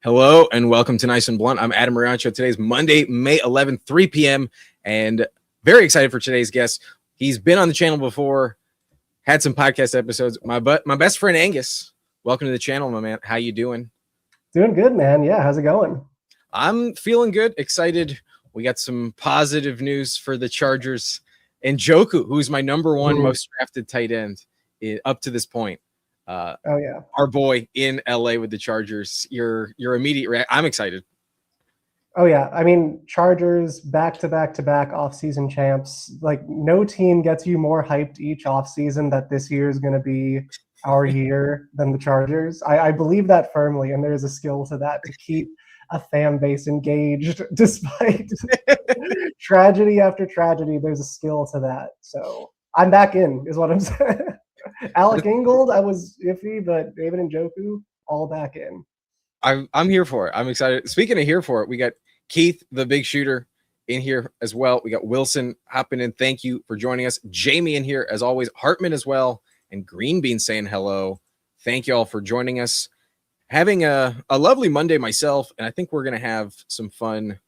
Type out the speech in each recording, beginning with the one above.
Hello and welcome to Nice and Blunt. I'm Adam Mariancho. Today's Monday, May 11th, 3 p.m. and very excited for today's guest. He's been on the channel before, had some podcast episodes. My best friend Angus. Welcome to the channel, my man. How you doing? Doing good, man. Yeah, how's it going? I'm feeling good, excited. We got some positive news for the Chargers. And Njoku, who's my number one most drafted tight end up to this point. Oh yeah, our boy in LA with the Chargers. Your immediate I'm excited. Oh yeah, I mean Chargers back to back off-season champs. Like no team gets you more hyped each off-season that this year is going to be our year than the Chargers. I believe that firmly, and there's a skill to that to keep a fan base engaged despite tragedy after tragedy. There's a skill to that. So I'm back in, is what I'm saying. Alec Ingold, I was iffy, but David Njoku, all back in. I'm here for it. I'm excited. Speaking of here for it, we got Keith, the big shooter, in here as well. We got Wilson hopping in. Thank you for joining us. Jamie in here as always. Hartman as well, and Green Bean saying hello. Thank you all for joining us. Having a lovely Monday myself, and I think we're gonna have some fun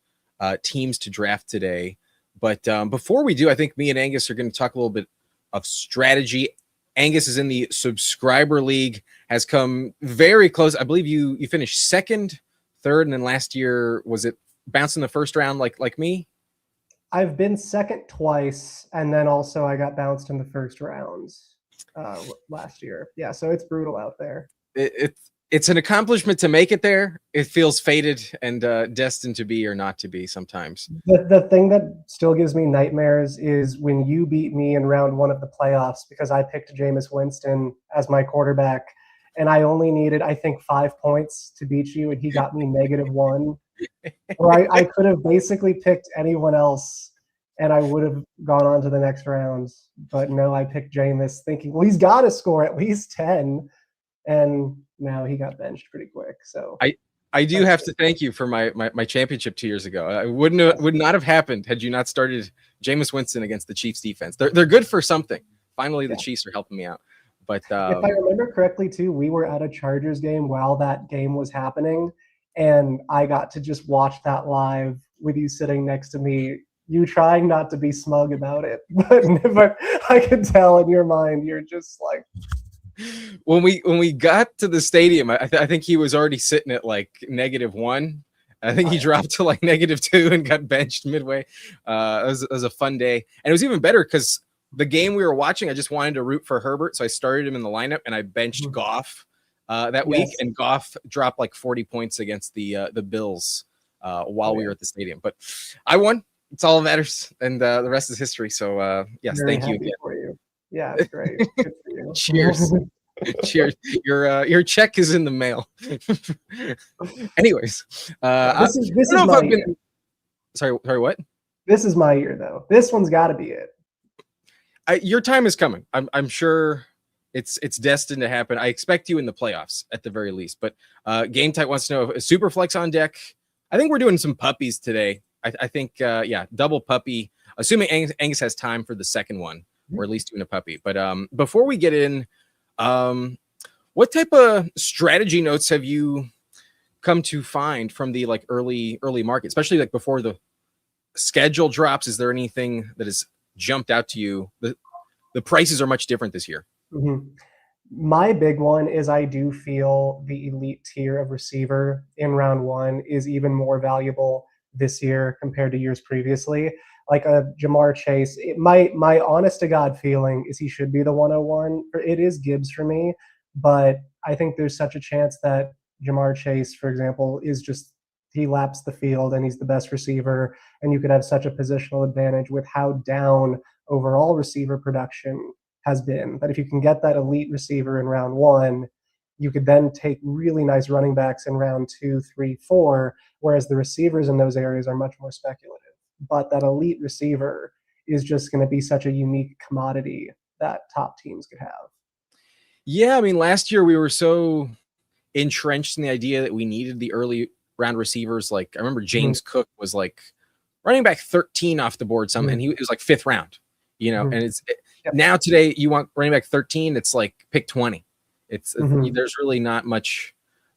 teams to draft today. But before we do, I think me and Angus are going to talk a little bit of strategy. Angus is in the subscriber league, has come very close. I believe you finished second, third, and then last year, was it bounced in the first round like me? I've been second twice, and then also I got bounced in the first rounds last year. Yeah, so it's brutal out there. It's an accomplishment to make it there. It feels fated and destined to be or not to be sometimes. The thing that still gives me nightmares is when you beat me in round one of the playoffs because I picked Jameis Winston as my quarterback, and I only needed, I think, 5 points to beat you, and he got me -1. Or I could have basically picked anyone else, and I would have gone on to the next round. But no, I picked Jameis thinking, well, he's got to score at least 10. And now he got benched pretty quick. So I do have to thank you for my championship 2 years ago. I would not have happened had you not started Jameis Winston against the Chiefs defense. They're good for something. Finally, the Chiefs are helping me out. But if I remember correctly, too, we were at a Chargers game while that game was happening, and I got to just watch that live with you sitting next to me. You trying not to be smug about it, but I could tell in your mind you're just like. When we got to the stadium, I think he was already sitting at like -1. I think he dropped to like -2 and got benched midway. It was a fun day, and it was even better because the game we were watching, I just wanted to root for Herbert, so I started him in the lineup and I benched Goff that week, and Goff dropped like 40 points against the Bills while we were at the stadium. But I won. It's all that matters, and the rest is history. So yes, thank you again. For you. Yeah, it's great. Good for you. Cheers. Cheers. Your check is in the mail. Anyways, this is my year. Sorry, what? This is my year, though. This one's got to be it. Your time is coming. I'm sure it's destined to happen. I expect you in the playoffs at the very least. But Game Tight wants to know if Superflex on deck. I think we're doing some puppies today. I think double puppy. Assuming Angus has time for the second one. Or at least doing a puppy. But before we get in, what type of strategy notes have you come to find from the like early market, especially like before the schedule drops? Is there anything that has jumped out to you? The prices are much different this year. My big one is I do feel the elite tier of receiver in round one is even more valuable this year compared to years previously. Like a Jamar Chase, my honest to God feeling is he should be the 101. It is Gibbs for me, but I think there's such a chance that Jamar Chase, for example, he laps the field and he's the best receiver, and you could have such a positional advantage with how down overall receiver production has been. That if you can get that elite receiver in round one, you could then take really nice running backs in round 2, 3, 4, whereas the receivers in those areas are much more speculative. But that elite receiver is just going to be such a unique commodity that top teams could have. Yeah, I mean, last year we were so entrenched in the idea that we needed the early round receivers. Like I remember James Cook was like running back 13 off the board, and he was like 5th round. And it's now today you want running back 13, it's like pick 20. There's really not much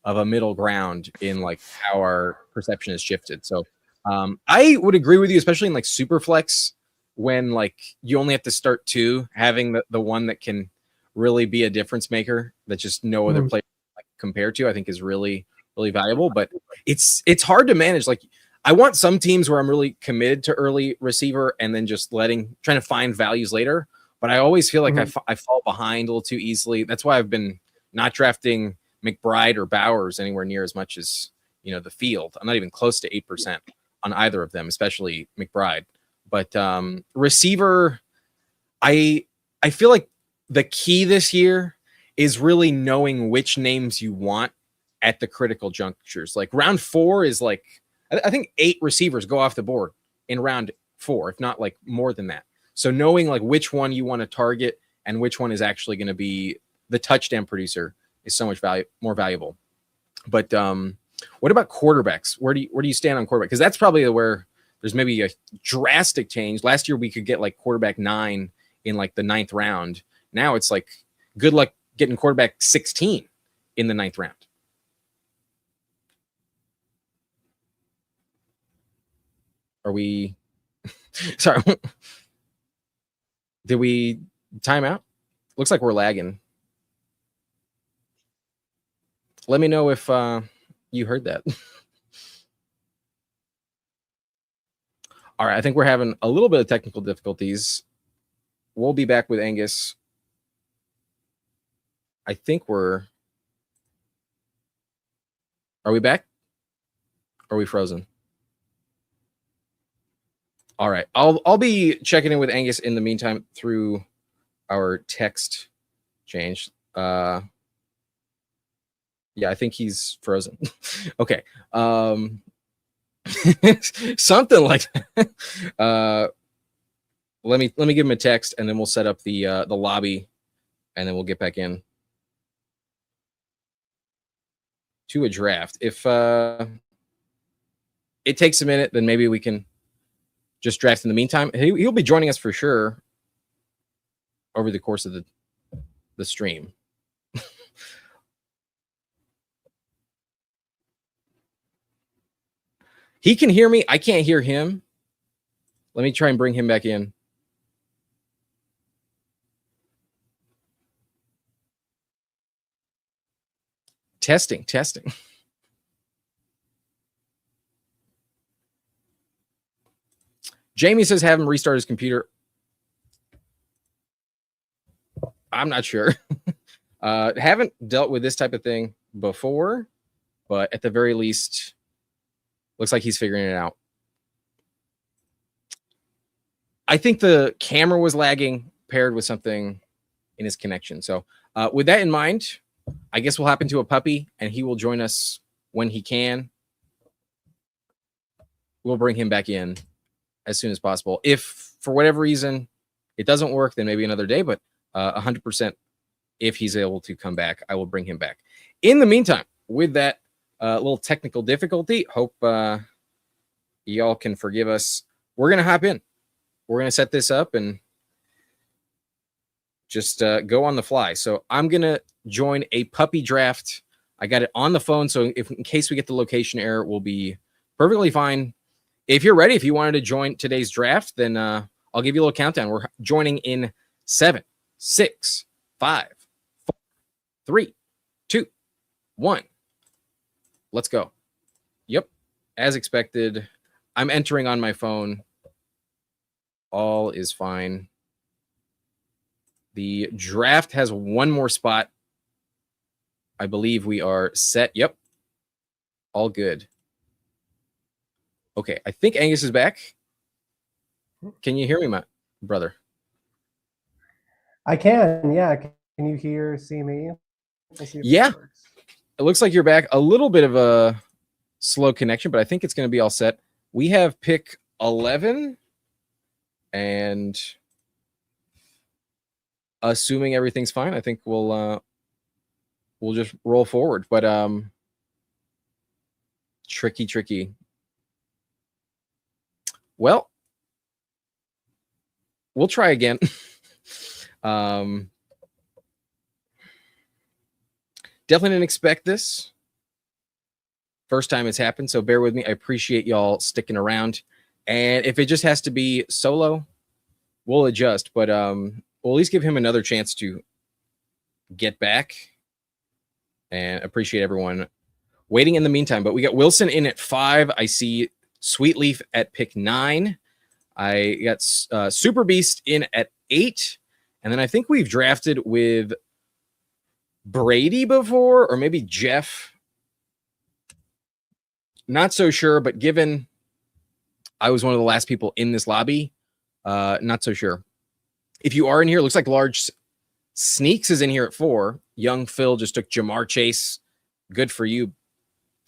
of a middle ground in like how our perception has shifted. So I would agree with you, especially in like Superflex, when like you only have to start two, having the one that can really be a difference maker that just no other player like compared to, I think is really, really valuable. But it's hard to manage. Like I want some teams where I'm really committed to early receiver and then just trying to find values later. But I always feel like I fall behind a little too easily. That's why I've been not drafting McBride or Bowers anywhere near as much as, you know, the field. I'm not even close to 8% on either of them, especially McBride. But receiver, I feel like the key this year is really knowing which names you want at the critical junctures. Like round 4 is like, I think 8 receivers go off the board in round 4, if not like more than that. So knowing like which one you want to target and which one is actually going to be the touchdown producer is so much more valuable. But what about quarterbacks? Where do you stand on quarterback? Because that's probably where there's maybe a drastic change. Last year we could get like quarterback 9 in like the 9th round. Now it's like good luck getting quarterback 16 in the 9th round. Are we sorry? Did we time out? Looks like we're lagging. Let me know if you heard that. All right, I think we're having a little bit of technical difficulties. We'll be back with Angus. I think are we back? Are we frozen? All right, I'll be checking in with Angus in the meantime through our text change. Yeah, I think he's frozen. Okay. Something like that. Let me give him a text and then we'll set up the lobby and then we'll get back in to a draft. If it takes a minute, then maybe we can just draft in the meantime. He'll be joining us for sure over the course of the stream. He can hear me. I can't hear him. Let me try and bring him back in. Testing. Jamie says have him restart his computer. I'm not sure. Haven't dealt with this type of thing before, but at the very least, looks like he's figuring it out. I think the camera was lagging paired with something in his connection. So with that in mind, I guess we'll hop into a puppy and he will join us when he can. We'll bring him back in as soon as possible. If for whatever reason it doesn't work, then maybe another day, but 100% if he's able to come back, I will bring him back. In the meantime, with that little technical difficulty, hope y'all can forgive us. We're going to hop in. We're going to set this up and just go on the fly. So I'm going to join a puppy draft. I got it on the phone, so if in case we get the location error, we'll be perfectly fine. If you're ready, if you wanted to join today's draft, then I'll give you a little countdown. We're joining in 7, 6, 5, 4, 3, 2, 1. Let's go. Yep, as expected. I'm entering on my phone. All is fine. The draft has one more spot. I believe we are set. Yep. All good. Okay, I think Angus is back. Can you hear me, my brother? I can, yeah. Can you see me? Yeah. It looks like you're back. A little bit of a slow connection, but I think it's going to be all set. We have pick 11, and assuming everything's fine, I think we'll just roll forward. But tricky. Well, we'll try again. Definitely didn't expect this. First time it's happened, so bear with me. I appreciate y'all sticking around. And if it just has to be solo, we'll adjust. But we'll at least give him another chance to get back. And appreciate everyone waiting in the meantime. But we got Wilson in at 5. I see Sweetleaf at pick 9. I got Super Beast in at 8. And then I think we've drafted with Brady before, or maybe Jeff. Not so sure, but given I was one of the last people in this lobby, not so sure. If you are in here, looks like Large Sneaks is in here at 4. Young Phil just took Jamar Chase. Good for you.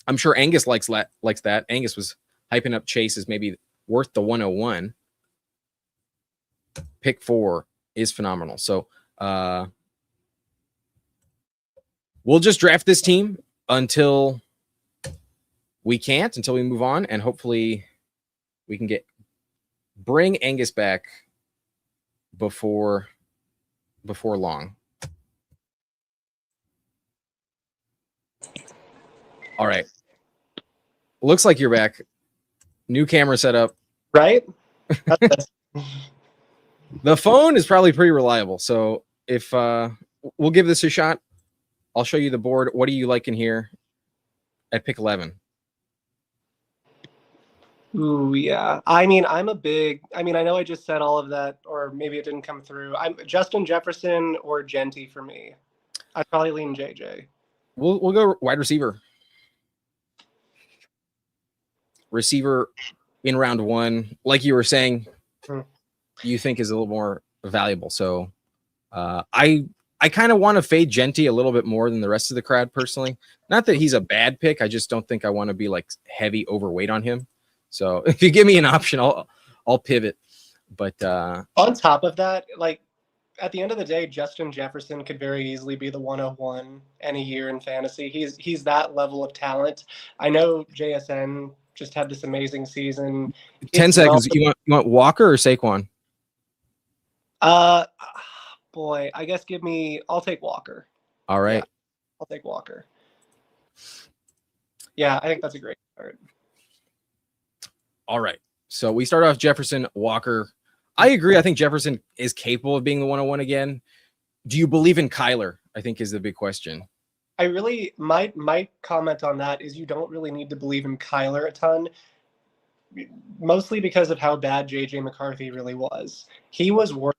I'm sure Angus likes that. Angus was hyping up Chase as maybe worth the 101. Pick 4 is phenomenal. So we'll just draft this team until we move on, and hopefully we can bring Angus back before long. All right. Looks like you're back. New camera setup. Right? The phone is probably pretty reliable. So if we'll give this a shot, I'll show you the board. What do you like in here at pick 11? Ooh, yeah. I mean, I know I just said all of that, or maybe it didn't come through. I'm Justin Jefferson or Genty for me. I'd probably lean JJ. We'll go wide receiver. Receiver in round 1, like you were saying, you think is a little more valuable. So I kind of want to fade Genty a little bit more than the rest of the crowd personally. Not that he's a bad pick. I just don't think I want to be like heavy overweight on him. So if you give me an option, I'll pivot. But on top of that, like at the end of the day, Justin Jefferson could very easily be the 101 any year in fantasy. He's that level of talent. I know JSN just had this amazing season. 10 seconds. You want Walker or Saquon? Boy, I guess I'll take Walker. All right. Yeah, I'll take Walker. Yeah, I think that's a great start. All right. So we start off Jefferson, Walker. I agree. I think Jefferson is capable of being the 101 again. Do you believe in Kyler? I think is the big question. I really, my comment on that is you don't really need to believe in Kyler a ton, mostly because of how bad JJ McCarthy really was. He was worse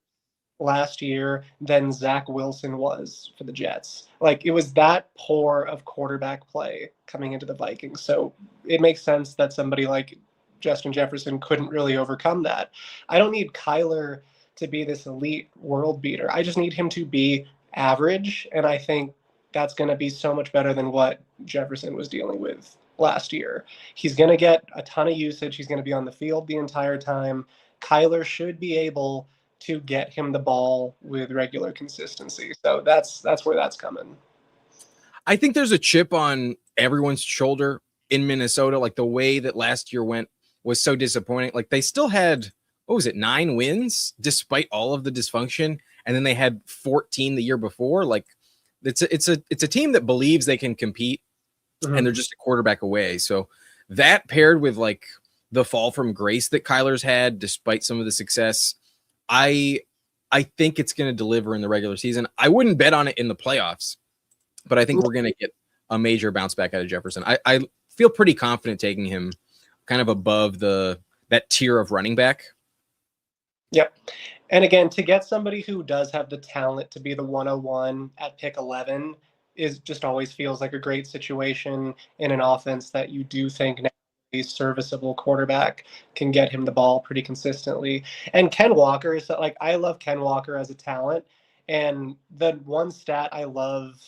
last year than Zach Wilson was for the Jets. Like, it was that poor of quarterback play coming into the Vikings. So it makes sense that somebody like Justin Jefferson couldn't really overcome that. I don't need Kyler to be this elite world beater. I just need him to be average, and I think that's going to be so much better than what Jefferson was dealing with last year. He's going to get a ton of usage. He's going to be on the field the entire time. Kyler should be able to get him the ball with regular consistency. So that's where that's coming. I think there's a chip on everyone's shoulder in Minnesota. Like, the way that last year went was so disappointing. Like, they still had, 9 wins despite all of the dysfunction, and then they had 14 the year before. Like, it's a team that believes they can compete, and they're just a quarterback away. So that paired with like the fall from grace that Kyler's had despite some of the success, I think it's going to deliver in the regular season. I wouldn't bet on it in the playoffs, but I think we're going to get a major bounce back out of Jefferson. I feel pretty confident taking him kind of above that tier of running back. Yep. And again, to get somebody who does have the talent to be the 101 at pick 11 is just always feels like a great situation in an offense that you do think now a serviceable quarterback can get him the ball pretty consistently. And Ken Walker is like, I love Ken Walker as a talent. And the one stat I love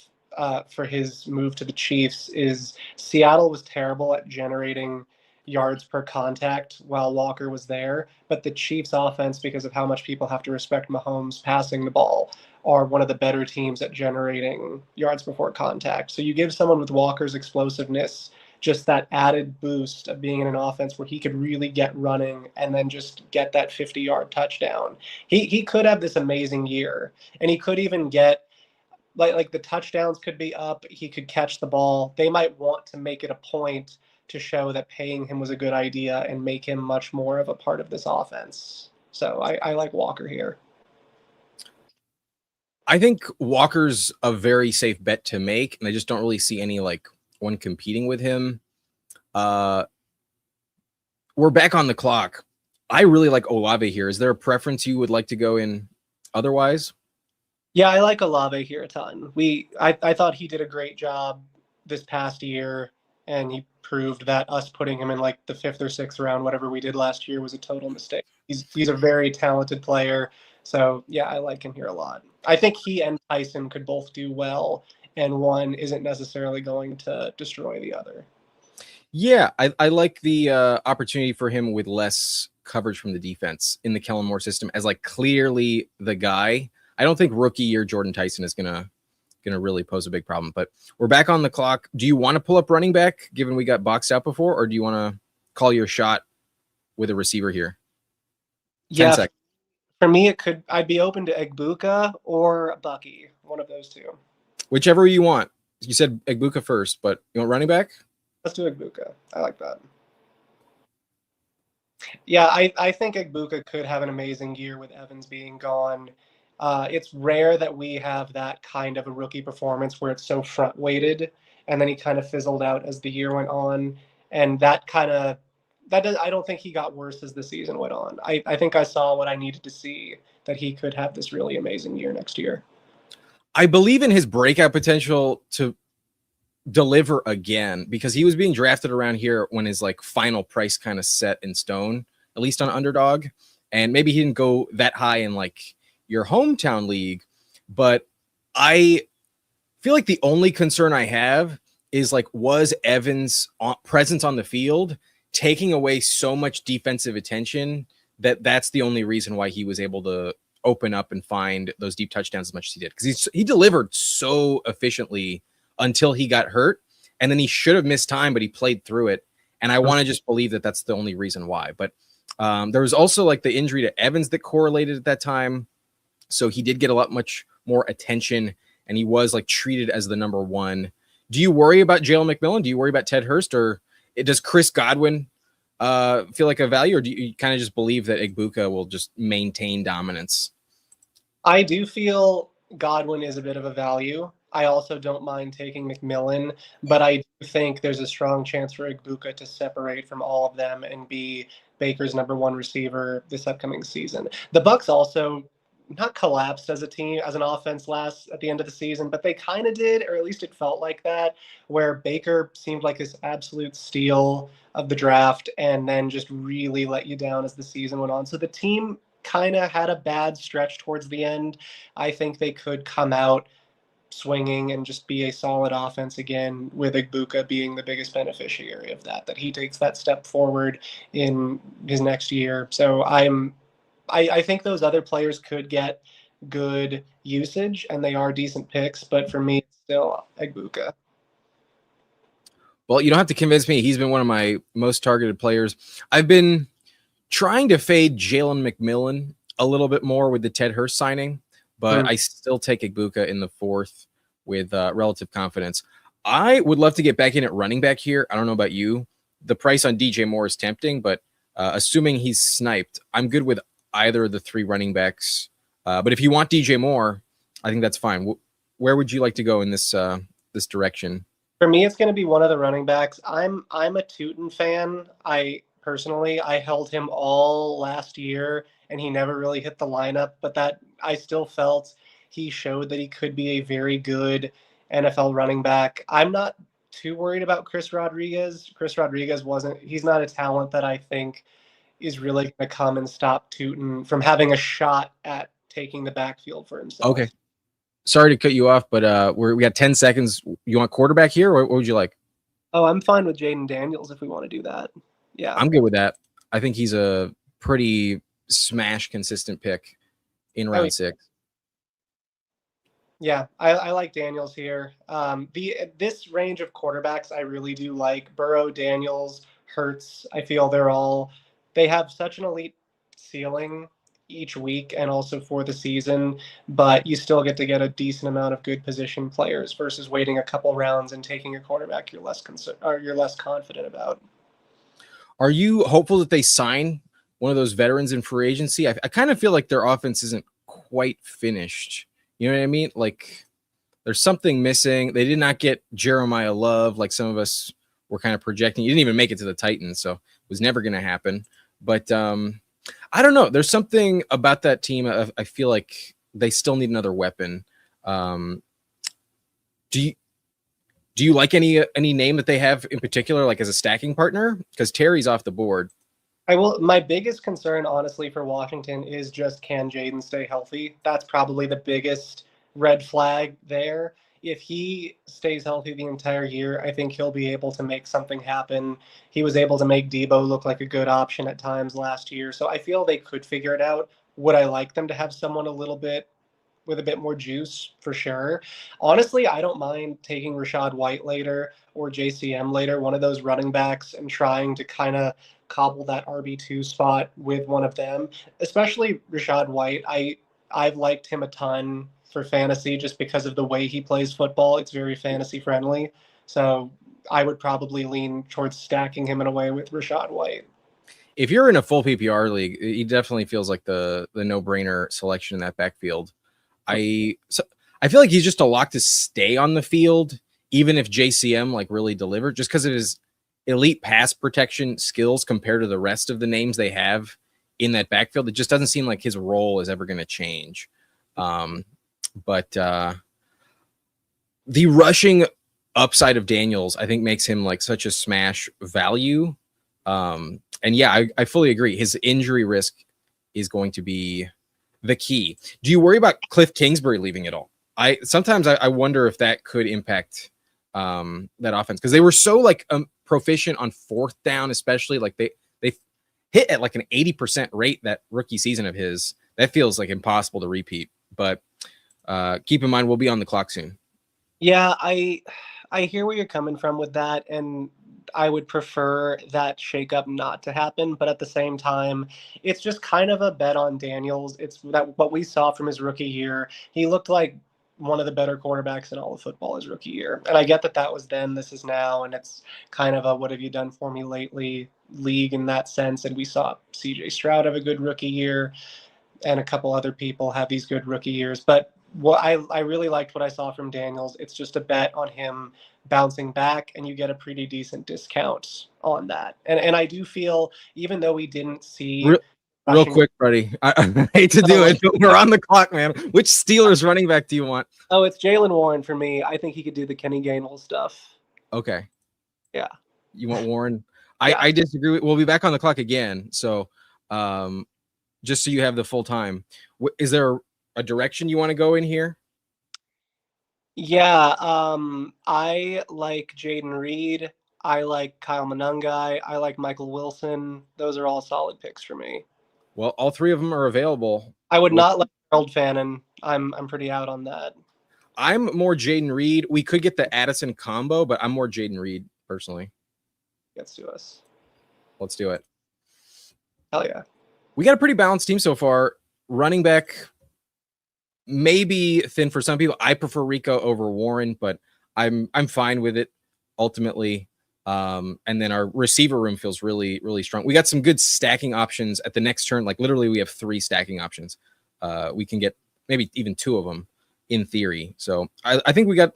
for his move to the Chiefs is Seattle was terrible at generating yards per contact while Walker was there, but the Chiefs offense, because of how much people have to respect Mahomes passing the ball, are one of the better teams at generating yards before contact. So you give someone with Walker's explosiveness just that added boost of being in an offense where he could really get running and then just get that 50-yard touchdown. He could have this amazing year, and he could even get like the touchdowns could be up. He could catch the ball. They might want to make it a point to show that paying him was a good idea and make him much more of a part of this offense. So I like Walker here. I think Walker's a very safe bet to make, and I just don't really see any like one competing with him. We're back on the clock. I really like Olave here. Is there a preference you would like to go in otherwise? Yeah, I like Olave here a ton. I thought he did a great job this past year, and he proved that us putting him in like the 5th or 6th round, whatever we did last year, was a total mistake. He's a very talented player. So yeah, I like him here a lot. I think he and Tyson could both do well, and one isn't necessarily going to destroy the other. Yeah, I like the opportunity for him with less coverage from the defense in the Kellen Moore system as like clearly the guy. I don't think rookie year Jordan Tyson is gonna really pose a big problem. But we're back on the clock. Do you want to pull up running back, given we got boxed out before, or do you want to call your shot with a receiver here? 10 Yeah, seconds. for me, I'd be open to Egbuka or Bucky, one of those two. Whichever you want. You said Egbuka first, but you want running back? Let's do Egbuka. I like that. Yeah, I think Egbuka could have an amazing year with Evans being gone. It's rare that we have that kind of a rookie performance where it's so front weighted, and then he kind of fizzled out as the year went on, and I don't think he got worse as the season went on. I think I saw what I needed to see, that he could have this really amazing year next year. I believe in his breakout potential to deliver again, because he was being drafted around here when his like final price kind of set in stone, at least on Underdog. And maybe he didn't go that high in like your hometown league, but I feel like the only concern I have is like, was Evans' presence on the field taking away so much defensive attention that's the only reason why he was able to open up and find those deep touchdowns as much as he did, because he delivered so efficiently until he got hurt, and then he should have missed time, but he played through it. And I want to just believe that that's the only reason why. But there was also like the injury to Evans that correlated at that time, so he did get a lot much more attention, and he was like treated as the number one. Do you worry about Jalen McMillan? Do you worry about Ted Hurst, or does Chris Godwin feel like a value, or do you kind of just believe that Egbuka will just maintain dominance? I do feel Godwin is a bit of a value. I also don't mind taking McMillan, but I do think there's a strong chance for Egbuka to separate from all of them and be Baker's number one receiver this upcoming season. The Bucks also not collapsed as a team, as an offense at the end of the season, but they kind of did, or at least it felt like that, where Baker seemed like this absolute steal of the draft and then just really let you down as the season went on. So the team kind of had a bad stretch towards the end. I think they could come out swinging and just be a solid offense again, with Egbuka being the biggest beneficiary of that he takes that step forward in his next year. So I think those other players could get good usage, and they are decent picks, but for me, it's still Egbuka. Well, you don't have to convince me. He's been one of my most targeted players. I've been trying to fade Jalen McMillan a little bit more with the Ted Hurst signing, but I still take Egbuka in the 4th with relative confidence. I would love to get back in at running back here. I don't know about you. The price on DJ Moore is tempting, but assuming he's sniped, I'm good with either of the 3 running backs. But if you want DJ Moore, I think that's fine. Where would you like to go in this this direction? For me, it's going to be one of the running backs. I'm a Tootin fan. I held him all last year, and he never really hit the lineup. But that I still felt he showed that he could be a very good NFL running back. I'm not too worried about Chris Rodriguez. Chris Rodriguez he's not a talent that I think is really going to come and stop Tootin from having a shot at taking the backfield for himself. Okay. Sorry to cut you off, but we got 10 seconds. You want quarterback here, or what would you like? Oh, I'm fine with Jaden Daniels if we want to do that. Yeah. I'm good with that. I think he's a pretty smash consistent pick in round 6. Yeah, I like Daniels here. This range of quarterbacks I really do like. Burrow, Daniels, Hurts. I feel they have such an elite ceiling, each week and also for the season, but you still get to get a decent amount of good position players versus waiting a couple rounds and taking a quarterback you're less confident about. Are you hopeful that they sign one of those veterans in free agency? I kind of feel like their offense isn't quite finished. You know what I mean? Like there's something missing. They did not get Jeremiah Love like some of us were kind of projecting. You didn't even make it to the Titans, so it was never going to happen. But I don't know. There's something about that team. I feel like they still need another weapon. Do you like any name that they have in particular, like as a stacking partner? Because Terry's off the board. My biggest concern, honestly, for Washington is just can Jaden stay healthy? That's probably the biggest red flag there. If he stays healthy the entire year, I think he'll be able to make something happen. He was able to make Debo look like a good option at times last year. So I feel they could figure it out. Would I like them to have someone a little bit with a bit more juice? For sure. Honestly, I don't mind taking Rashad White later or JCM later, one of those running backs, and trying to kind of cobble that RB2 spot with one of them, especially Rashad White. I've liked him a ton for fantasy just because of the way he plays football. It's very fantasy friendly. So I would probably lean towards stacking him in a way with Rashad White. If you're in a full PPR league, he definitely feels like the no-brainer selection in that backfield. I feel like he's just a lock to stay on the field, even if JCM like really delivered, just because of his elite pass protection skills compared to the rest of the names they have in that backfield. It just doesn't seem like his role is ever going to change. But the rushing upside of Daniels, I think, makes him like such a smash value. And yeah, I fully agree. His injury risk is going to be the key. Do you worry about Cliff Kingsbury leaving at all? Sometimes I wonder if that could impact that offense, because they were so like proficient on fourth down, especially like they hit at like an 80% rate that rookie season of his. That feels like impossible to repeat. But keep in mind, we'll be on the clock soon. Yeah, I hear where you're coming from with that, and I would prefer that shakeup not to happen. But at the same time, it's just kind of a bet on Daniels. It's that what we saw from his rookie year. He looked like one of the better quarterbacks in all of football his rookie year. And I get that that was then, this is now, and it's kind of a what have you done for me lately league in that sense. And we saw CJ Stroud have a good rookie year, and a couple other people have these good rookie years. But what I really liked what I saw from Daniels. It's just a bet on him bouncing back, and you get a pretty decent discount on that. And I do feel, even though we didn't see real quick, buddy, I hate to do it, but we're on the clock, man. Which Steelers running back do you want? Oh, it's Jaylen Warren for me. I think he could do the Kenny Gainwell stuff. Okay. Yeah. You want Warren? Yeah. I disagree. We'll be back on the clock again. So just so you have the full time. Is there a direction you want to go in here? Yeah, I like Jaden Reed. I like Kyle Monangai. I like Michael Wilson. Those are all solid picks for me. Well, all three of them are available. I would not like Harold Fannin. I'm pretty out on that. I'm more Jaden Reed. We could get the Addison combo, but I'm more Jaden Reed personally. Gets to us. Let's do it. Hell yeah. We got a pretty balanced team so far. Running back, maybe thin for some people. I prefer Rico over Warren, but I'm fine with it ultimately. And then our receiver room feels really, really strong. We got some good stacking options at the next turn. Like literally, we have 3 stacking options. We can get maybe even 2 of them in theory. So I think we got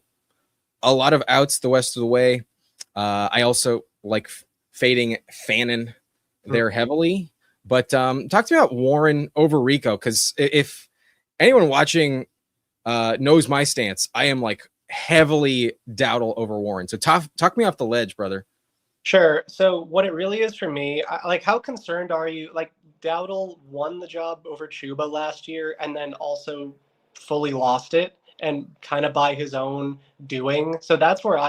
a lot of outs the rest of the way. I also like fading Fannin there heavily. But talk to me about Warren over Rico, because if anyone watching knows my stance, I am like heavily Dowdle over Warren. So talk me off the ledge, brother. Sure. So what it really is for me, like, how concerned are you? Like, Dowdle won the job over Chuba last year and then also fully lost it, and kind of by his own doing. So that's where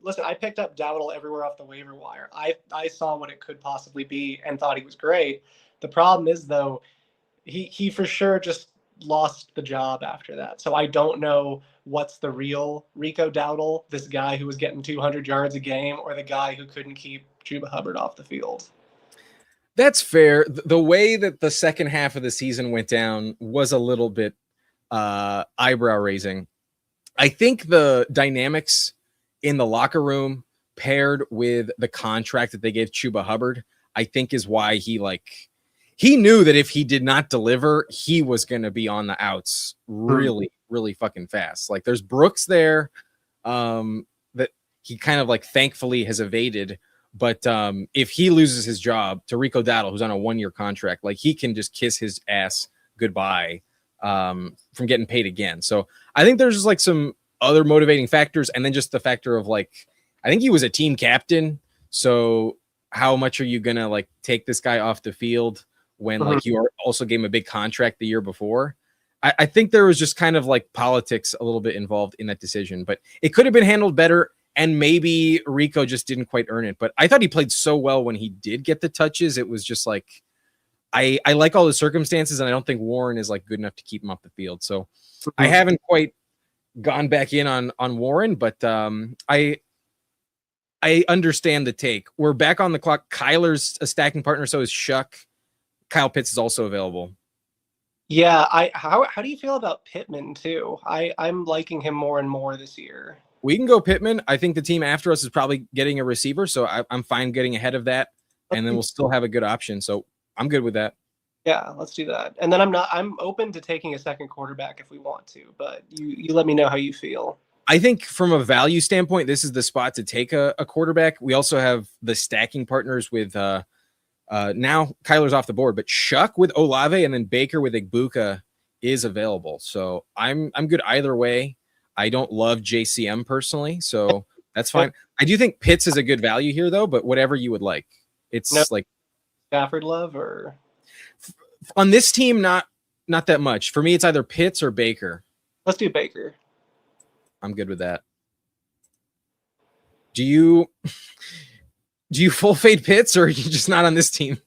listen, I picked up Dowdle everywhere off the waiver wire. I saw what it could possibly be and thought he was great. The problem is, though, he for sure just lost the job after that. So I don't know what's the real Rico Dowdle, this guy who was getting 200 yards a game, or the guy who couldn't keep Chuba Hubbard off the field. That's fair. The way that the second half of the season went down was a little bit eyebrow raising. I think the dynamics in the locker room paired with the contract that they gave Chuba Hubbard, I think is why he knew that if he did not deliver, he was going to be on the outs really, really fucking fast. Like there's Brooks there that he kind of like thankfully has evaded. But if he loses his job to Rico Dowdle, who's on a 1-year contract, like he can just kiss his ass goodbye from getting paid again. So I think there's just like some other motivating factors. And then just the factor of like, I think he was a team captain. So how much are you going to like take this guy off the field when like you also gave him a big contract the year before? I think there was just kind of like politics a little bit involved in that decision, but it could have been handled better. And maybe Rico just didn't quite earn it. But I thought he played so well when he did get the touches. It was just like, I like all the circumstances, and I don't think Warren is like good enough to keep him off the field. So I haven't quite gone back in on Warren, but I understand the take. We're back on the clock. Kyler's a stacking partner, so is Shuck. Kyle Pitts is also available. Yeah, how do you feel about Pittman too? I'm liking him more and more this year. We can go Pittman. I think the team after us is probably getting a receiver, so I'm fine getting ahead of that, and then we'll still have a good option. So I'm good with that. Yeah, let's do that. And then I'm open to taking a second quarterback if we want to, but you let me know how you feel. I think from a value standpoint, this is the spot to take a quarterback. We also have the stacking partners with now Kyler's off the board, but Shuck with Olave and then Baker with Igbuka is available. So I'm good either way. I don't love JCM personally, so that's fine. I do think Pitts is a good value here though, but whatever you would like. It's like Stafford love or on this team, not that much. For me, it's either Pitts or Baker. Let's do Baker. I'm good with that. Do you full fade Pitts, or are you just not on this team?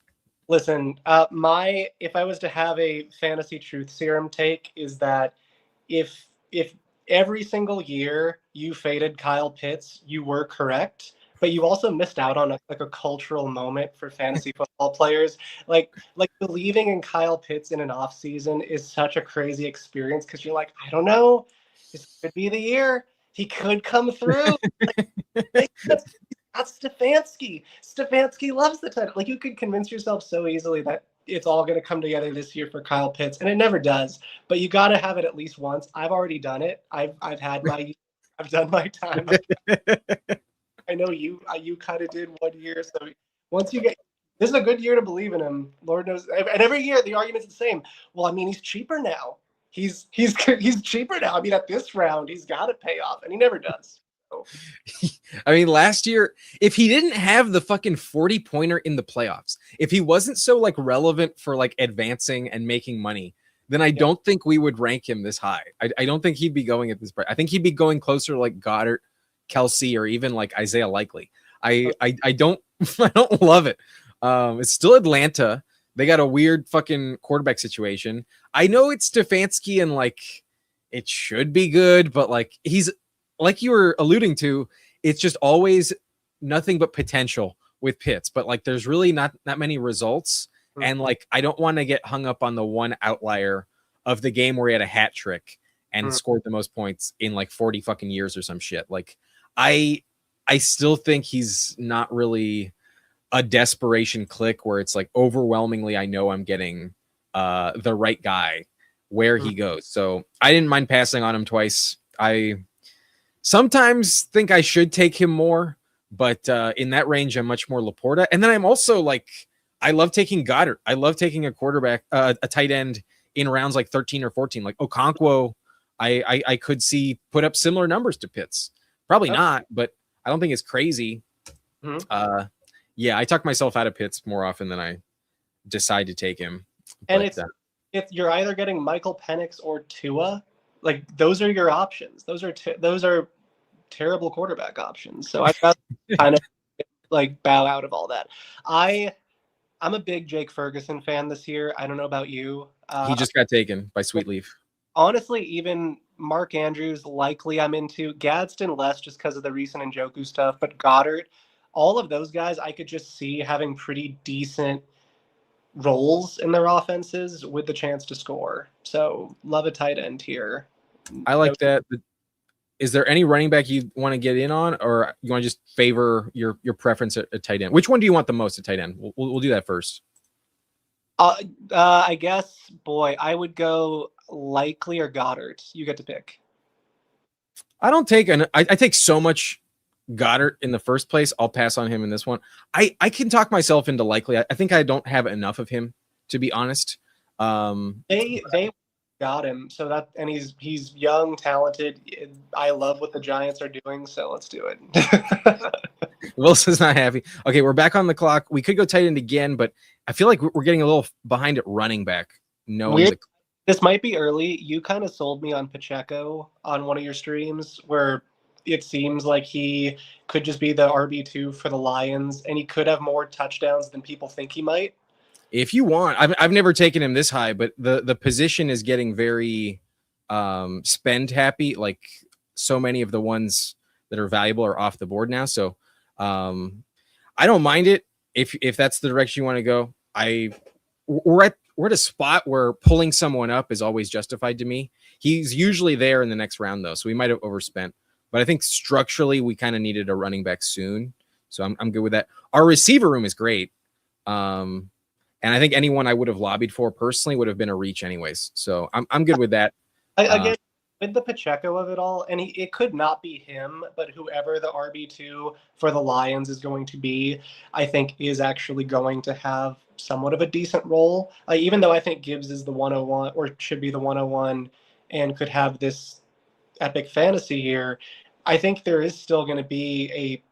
Listen, if I was to have a fantasy truth serum take, is that if every single year you faded Kyle Pitts, you were correct, but you also missed out on a cultural moment for fantasy football players. Like believing in Kyle Pitts in an off season is such a crazy experience because you're like, I don't know, this could be the year. He could come through. That's Stefanski. Stefanski loves the title. Like you could convince yourself so easily that it's all going to come together this year for Kyle Pitts, and it never does. But you got to have it at least once. I've already done it. I've done my time. I know you kind of did 1 year. So once you get, this is a good year to believe in him. Lord knows. And every year the argument's the same. Well, I mean, he's cheaper now. He's cheaper now. I mean, at this round, he's got to pay off, and he never does. So. I mean, last year, if he didn't have the fucking 40-pointer in the playoffs, if he wasn't so like relevant for like advancing and making money, then I don't think we would rank him this high. I don't think he'd be going at this price. I think he'd be going closer to like Goddard, Kelsey, or even like Isaiah Likely. I don't I don't love it. It's still Atlanta. They got a weird fucking quarterback situation. I know it's Stefanski and like it should be good, but like he's like you were alluding to, it's just always nothing but potential with Pitts, but like there's really not that many results. Mm-hmm. And like I don't want to get hung up on the one outlier of the game where he had a hat trick and scored the most points in like 40 fucking years or some shit. Like I still think he's not really a desperation click where it's like overwhelmingly I know I'm getting the right guy where he goes. So I didn't mind passing on him twice. I sometimes think I should take him more, but in that range I'm much more Laporta. And then I'm also like I love taking Goddard. I love taking a quarterback, a tight end in rounds like 13 or 14. Like Okonkwo, I could see put up similar numbers to Pitts. Probably not, but I don't think it's crazy. Mm-hmm. Yeah, I talk myself out of Pitts more often than I decide to take him. And but, if you're either getting Michael Penix or Tua, like those are your options. Those are terrible quarterback options. So I've got to kind of like bow out of all that. I'm a big Jake Ferguson fan this year. I don't know about you. He just got taken by Sweetleaf. Honestly, even Mark Andrews, likely I'm into. Gadsden less just because of the recent Njoku stuff. But Goddard, all of those guys, I could just see having pretty decent roles in their offenses with the chance to score. So love a tight end here. I like that. Is there any running back you want to get in on, or you want to just favor your preference at tight end? Which one do you want the most at tight end? We'll do that first. I guess, boy, I would go Likely or Goddard. You get to pick. I don't take I take so much Goddard in the first place. I'll pass on him in this one. I can talk myself into Likely. I think I don't have enough of him, to be honest. They got him, so that, and he's young, talented. I love what the Giants are doing, so let's do it. Wilson's not happy. Okay, we're back on the clock. We could go tight end again, but I feel like we're getting a little behind at running back. No, this might be early. You kind of sold me on Pacheco on one of your streams, where it seems like he could just be the RB2 for the Lions, and he could have more touchdowns than people think he might. If you want, I've never taken him this high, but the position is getting very spend happy. Like so many of the ones that are valuable are off the board now. So I don't mind it if that's the direction you want to go. We're at a spot where pulling someone up is always justified to me. He's usually there in the next round though, so we might have overspent. But I think structurally we kind of needed a running back soon, so I'm good with that. Our receiver room is great. And I think anyone I would have lobbied for personally would have been a reach anyways. So I'm good with that. Again, with the Pacheco of it all, and it could not be him, but whoever the RB2 for the Lions is going to be, I think is actually going to have somewhat of a decent role. Even though I think Gibbs is the 101 or should be the 101 and could have this epic fantasy year, I think there is still going to be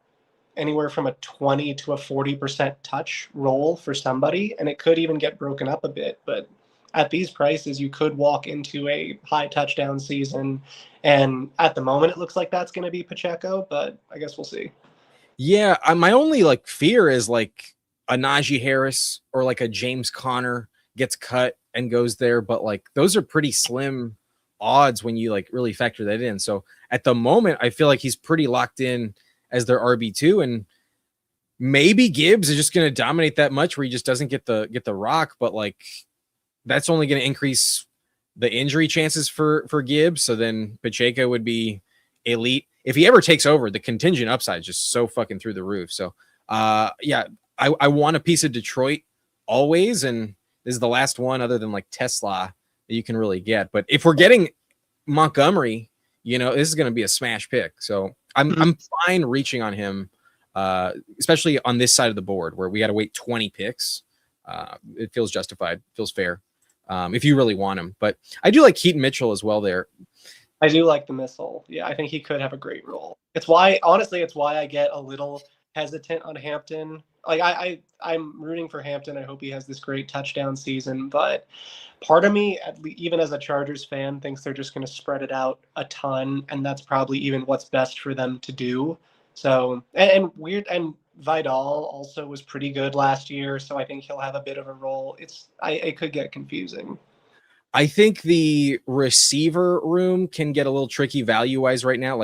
anywhere from a 20 to a 40% touch role for somebody, and it could even get broken up a bit. But at these prices, you could walk into a high touchdown season, and at the moment, it looks like that's going to be Pacheco, but I guess we'll see. Yeah, my only fear is a Najee Harris or a James Conner gets cut and goes there, but those are pretty slim odds when you really factor that in. So at the moment, I feel like he's pretty locked in as their RB2, and maybe Gibbs is just going to dominate that much where he just doesn't get the rock, but that's only going to increase the injury chances for Gibbs. So then Pacheco would be elite. If he ever takes over, the contingent upside is just so fucking through the roof. So yeah, I want a piece of Detroit always, and this is the last one other than Tesla that you can really get. But if we're getting Montgomery, this is going to be a smash pick. So I'm fine reaching on him, especially on this side of the board where we got to wait 20 picks. It feels justified, feels fair if you really want him. But I do like Keaton Mitchell as well there. I do like the missile. Yeah, I think he could have a great role. It's why I get a little hesitant on Hampton. I'm rooting for Hampton. I hope he has this great touchdown season, but part of me, even as a Chargers fan, thinks they're just going to spread it out a ton, and that's probably even what's best for them to do. So, and Vidal also was pretty good last year, so I think he'll have a bit of a role. It could get confusing. I think the receiver room can get a little tricky value-wise right now.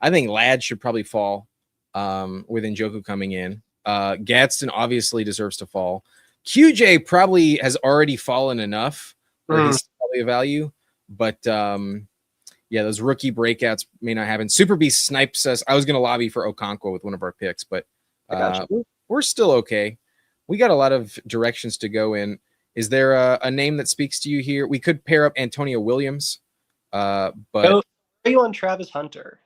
I think Ladd should probably fall with Njoku coming in. Gadsden obviously deserves to fall. QJ probably has already fallen enough where he's probably a value, but yeah, those rookie breakouts may not happen. Super Beast snipes us. I was going to lobby for Okonkwo with one of our picks, but we're still okay. We got a lot of directions to go in. Is there a name that speaks to you here? We could pair up Antonio Williams, but are you on Travis Hunter?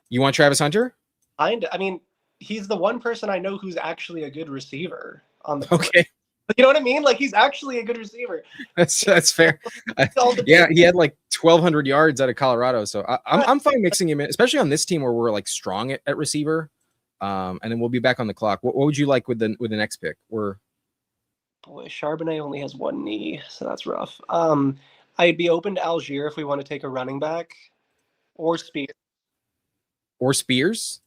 You want Travis Hunter? I mean, he's the one person I know who's actually a good receiver on the board. Okay. You know what I mean? He's actually a good receiver. That's fair. Yeah, he had 1,200 yards out of Colorado, so I'm fine mixing him in, especially on this team where we're strong at receiver. And then we'll be back on the clock. What would you like with the next pick? Boy, Charbonnet only has one knee, so that's rough. I'd be open to Algier if we want to take a running back, or Spears. Or Spears.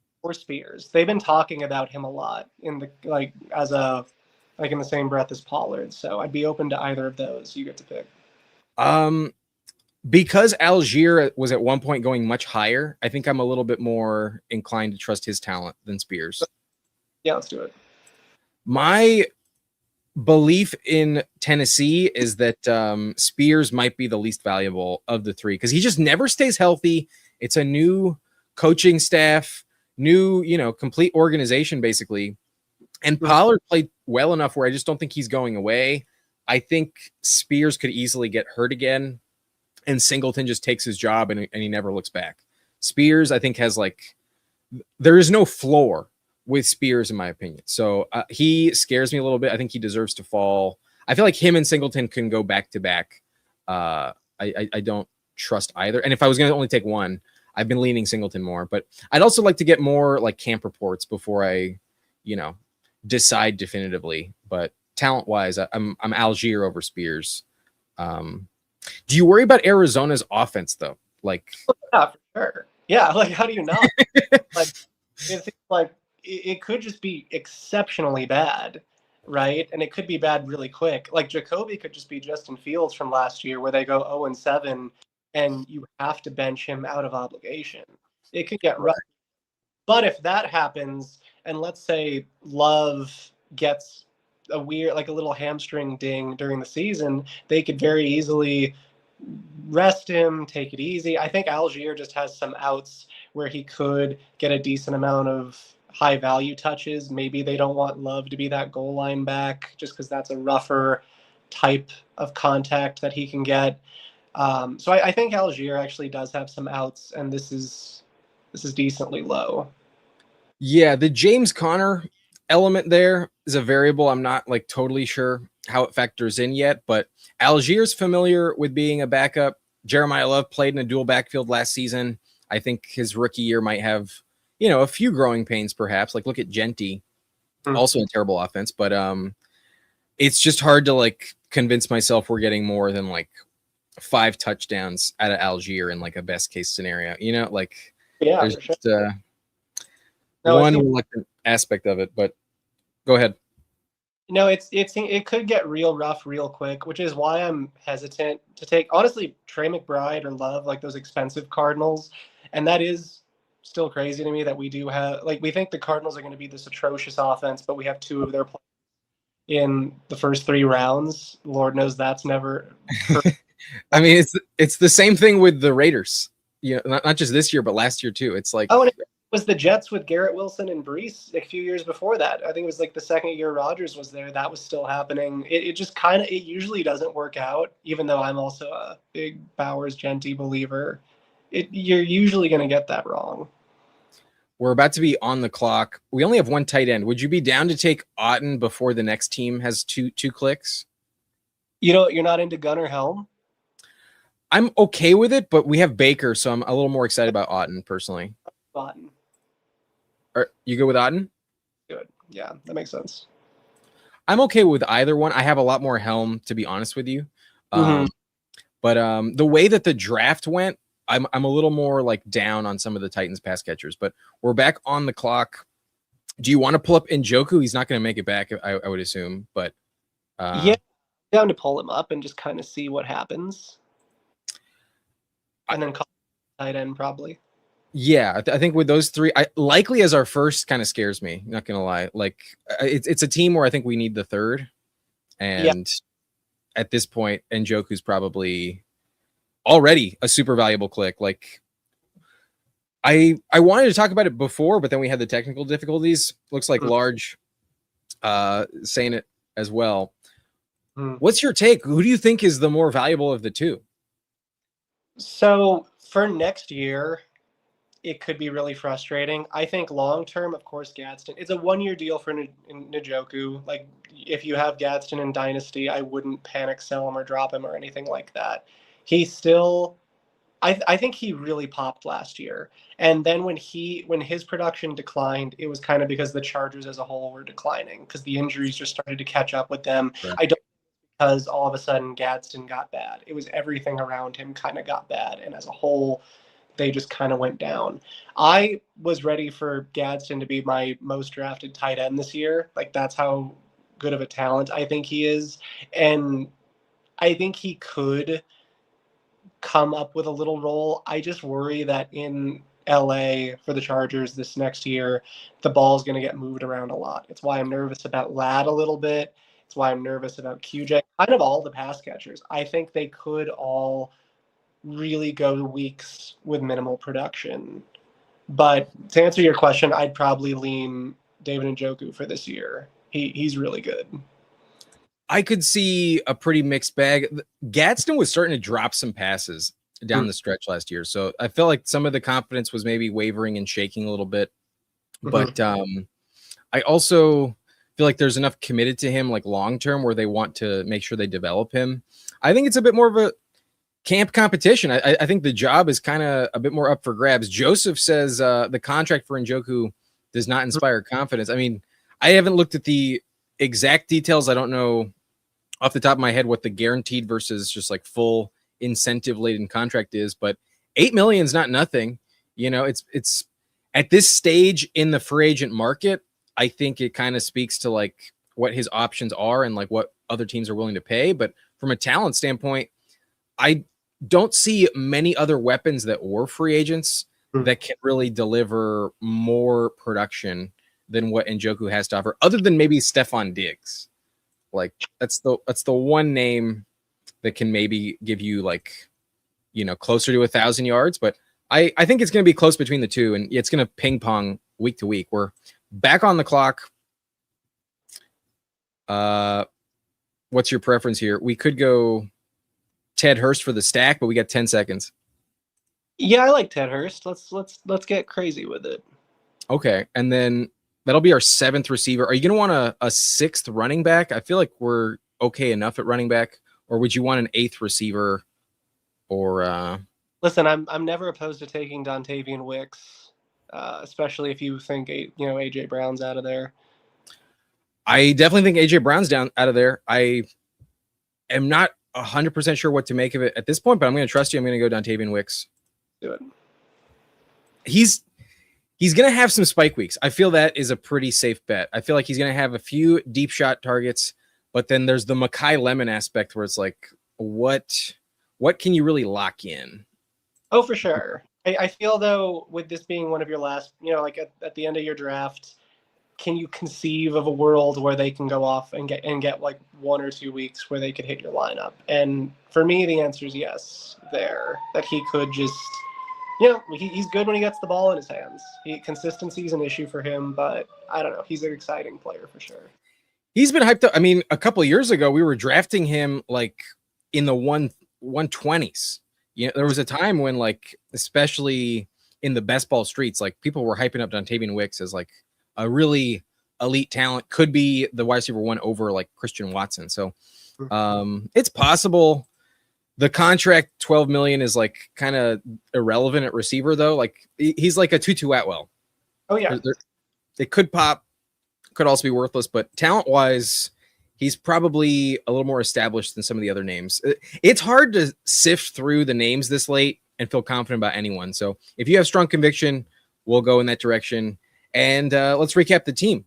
They've been talking about him a lot in the in the same breath as Pollard. So I'd be open to either of those. You get to pick. Because Algier was at one point going much higher, I think I'm a little bit more inclined to trust his talent than Spears. Yeah, let's do it. belief in Tennessee is that Spears might be the least valuable of the three because he just never stays healthy. It's a new coaching staff, new, complete organization basically. And Pollard played well enough where I just don't think he's going away. I think Spears could easily get hurt again, and Singleton just takes his job and he never looks back. Spears, I think, has there is no floor with Spears, in my opinion. So he scares me a little bit. I think he deserves to fall. I feel like him and Singleton can go back to back. I don't trust either. And if I was going to only take one, I've been leaning Singleton more. But I'd also like to get more camp reports before I, decide definitively. But talent-wise, I'm Algier over Spears. Do you worry about Arizona's offense though? Yeah, for sure. Yeah, how do you not? It could just be exceptionally bad, right? And it could be bad really quick. Jacoby could just be Justin Fields from last year, where they go 0-7, and you have to bench him out of obligation. It could get rough. But if that happens, and let's say Love gets a little hamstring ding during the season, they could very easily rest him, take it easy. I think Algier just has some outs where he could get a decent amount of high value touches. Maybe they don't want Love to be that goal line back just because that's a rougher type of contact that he can get. So I think Algier actually does have some outs, and this is decently low. Yeah, the James Conner element there is a variable. I'm not totally sure how it factors in yet, but Algier's familiar with being a backup. Jeremiah Love played in a dual backfield last season. I think his rookie year might have, a few growing pains perhaps. Look at Genty, also a terrible offense, but it's just hard to convince myself we're getting more than 5 touchdowns out of Algier in a best case scenario. Yeah, there's for sure. just one reluctant aspect of it, but go ahead. No, it could get real rough real quick, which is why I'm hesitant to take, honestly, Trey McBride or Love, those expensive Cardinals. And that is still crazy to me that we do have, we think the Cardinals are going to be this atrocious offense, but we have 2 of their players in the first 3 rounds. Lord knows that's never. I mean, it's the same thing with the Raiders. Not just this year, but last year too. It's and it was the Jets with Garrett Wilson and Brees a few years before that. I think it was the second year Rodgers was there. That was still happening. It just it usually doesn't work out, even though I'm also a big Bowers Genty believer. You're usually going to get that wrong. We're about to be on the clock. We only have 1 tight end. Would you be down to take Otten before the next team has two clicks? You're not into Gunnar Helm? I'm okay with it, but we have Baker, so I'm a little more excited about Otten personally. Otten. Are you good with Otten? Good. Yeah, that makes sense. I'm okay with either one. I have a lot more Helm, to be honest with you. But the way that the draft went, I'm a little more down on some of the Titans pass catchers. But we're back on the clock. Do you want to pull up Njoku? He's not going to make it back, I would assume. But yeah, down to pull him up and just kind of see what happens, and then call tight end probably. Yeah, I think with those 3, likely as our first kind of scares me. Not gonna lie, it's a team where I think we need the 3rd, and at this point, Njoku's probably already a super valuable click. I wanted to talk about it before, but then we had the technical difficulties. Looks like Large saying it as well. What's your take? Who do you think is the more valuable of the 2? So for next year, it could be really frustrating. I think long-term, of course, Gadsden. It's a 1-year deal for Njoku. If you have Gadsden in Dynasty, I wouldn't panic sell him or drop him or anything like that. He still, I think he really popped last year. And then when his production declined, it was kind of because the Chargers as a whole were declining because the injuries just started to catch up with them. Right. I don't because all of a sudden Gadsden got bad. It was everything around him kind of got bad. And as a whole, they just kind of went down. I was ready for Gadsden to be my most drafted tight end this year. That's how good of a talent I think he is. And I think he could come up with a little role. I just worry that in LA for the Chargers this next year, the ball is going to get moved around a lot. It's why I'm nervous about Ladd a little bit. That's why I'm nervous about QJ. Kind of all the pass catchers. I think they could all really go weeks with minimal production. But to answer your question, I'd probably lean David Njoku for this year. He's really good. I could see a pretty mixed bag. Gadsden was starting to drop some passes down the stretch last year, so I felt like some of the confidence was maybe wavering and shaking a little bit. But I also feel like there's enough committed to him, like long term, where they want to make sure they develop him. I think it's a bit more of a camp competition. I think the job is kind of a bit more up for grabs. Joseph says the contract for Njoku does not inspire confidence. I mean, I haven't looked at the exact details. I don't know off the top of my head what the guaranteed versus just like full incentive laden contract is, but $8 million is not nothing. You know, it's at this stage in the free agent market, I think it kind of speaks to like what his options are and like what other teams are willing to pay. But from a talent standpoint, I don't see many other weapons that were free agents that can really deliver more production than what Njoku has to offer, other than maybe Stephon Diggs. Like that's the one name that can maybe give you like, you know, closer to 1,000 yards. But I think it's going to be close between the two, and it's going to ping pong week to week. We're back on the clock. What's your preference here? We could go Ted Hurst for the stack, but we got 10 seconds. Yeah, I like Ted Hurst. Let's get crazy with it. Okay, and then that'll be our 7th receiver. Are you going to want a 6th running back? I feel like we're okay enough at running back, or would you want an 8th receiver? Or listen, I'm never opposed to taking Dontavian Wicks, especially if you think AJ Brown's out of there. I definitely think AJ Brown's out of there. I am not 100% sure what to make of it at this point, but I'm going to trust you. I'm going to go Dontavian Wicks. Do it. He's going to have some spike weeks. I feel that is a pretty safe bet. I feel like he's going to have a few deep shot targets, but then there's the McKay Lemon aspect where it's like, what can you really lock in? Oh, for sure. I feel though, with this being one of your last, like at the end of your draft, can you conceive of a world where they can go off and get like 1 or 2 weeks where they could hit your lineup? And for me, the answer is yes. That he could just, he's good when he gets the ball in his hands. Consistency is an issue for him, but I don't know. He's an exciting player for sure. He's been hyped up. I mean, a couple of years ago, we were drafting him like in the 120s. There was a time when, like, especially in the best ball streets, like people were hyping up Dontavian Wicks as like a really elite talent, could be the wide receiver 1 over like Christian Watson. So it's possible. The contract $12 million is like kind of irrelevant at receiver though. Like he's like a Tutu Atwell. Oh yeah. It could pop, could also be worthless, but talent wise, he's probably a little more established than some of the other names. It's hard to sift through the names this late and feel confident about anyone. So if you have strong conviction, we'll go in that direction. And let's recap the team.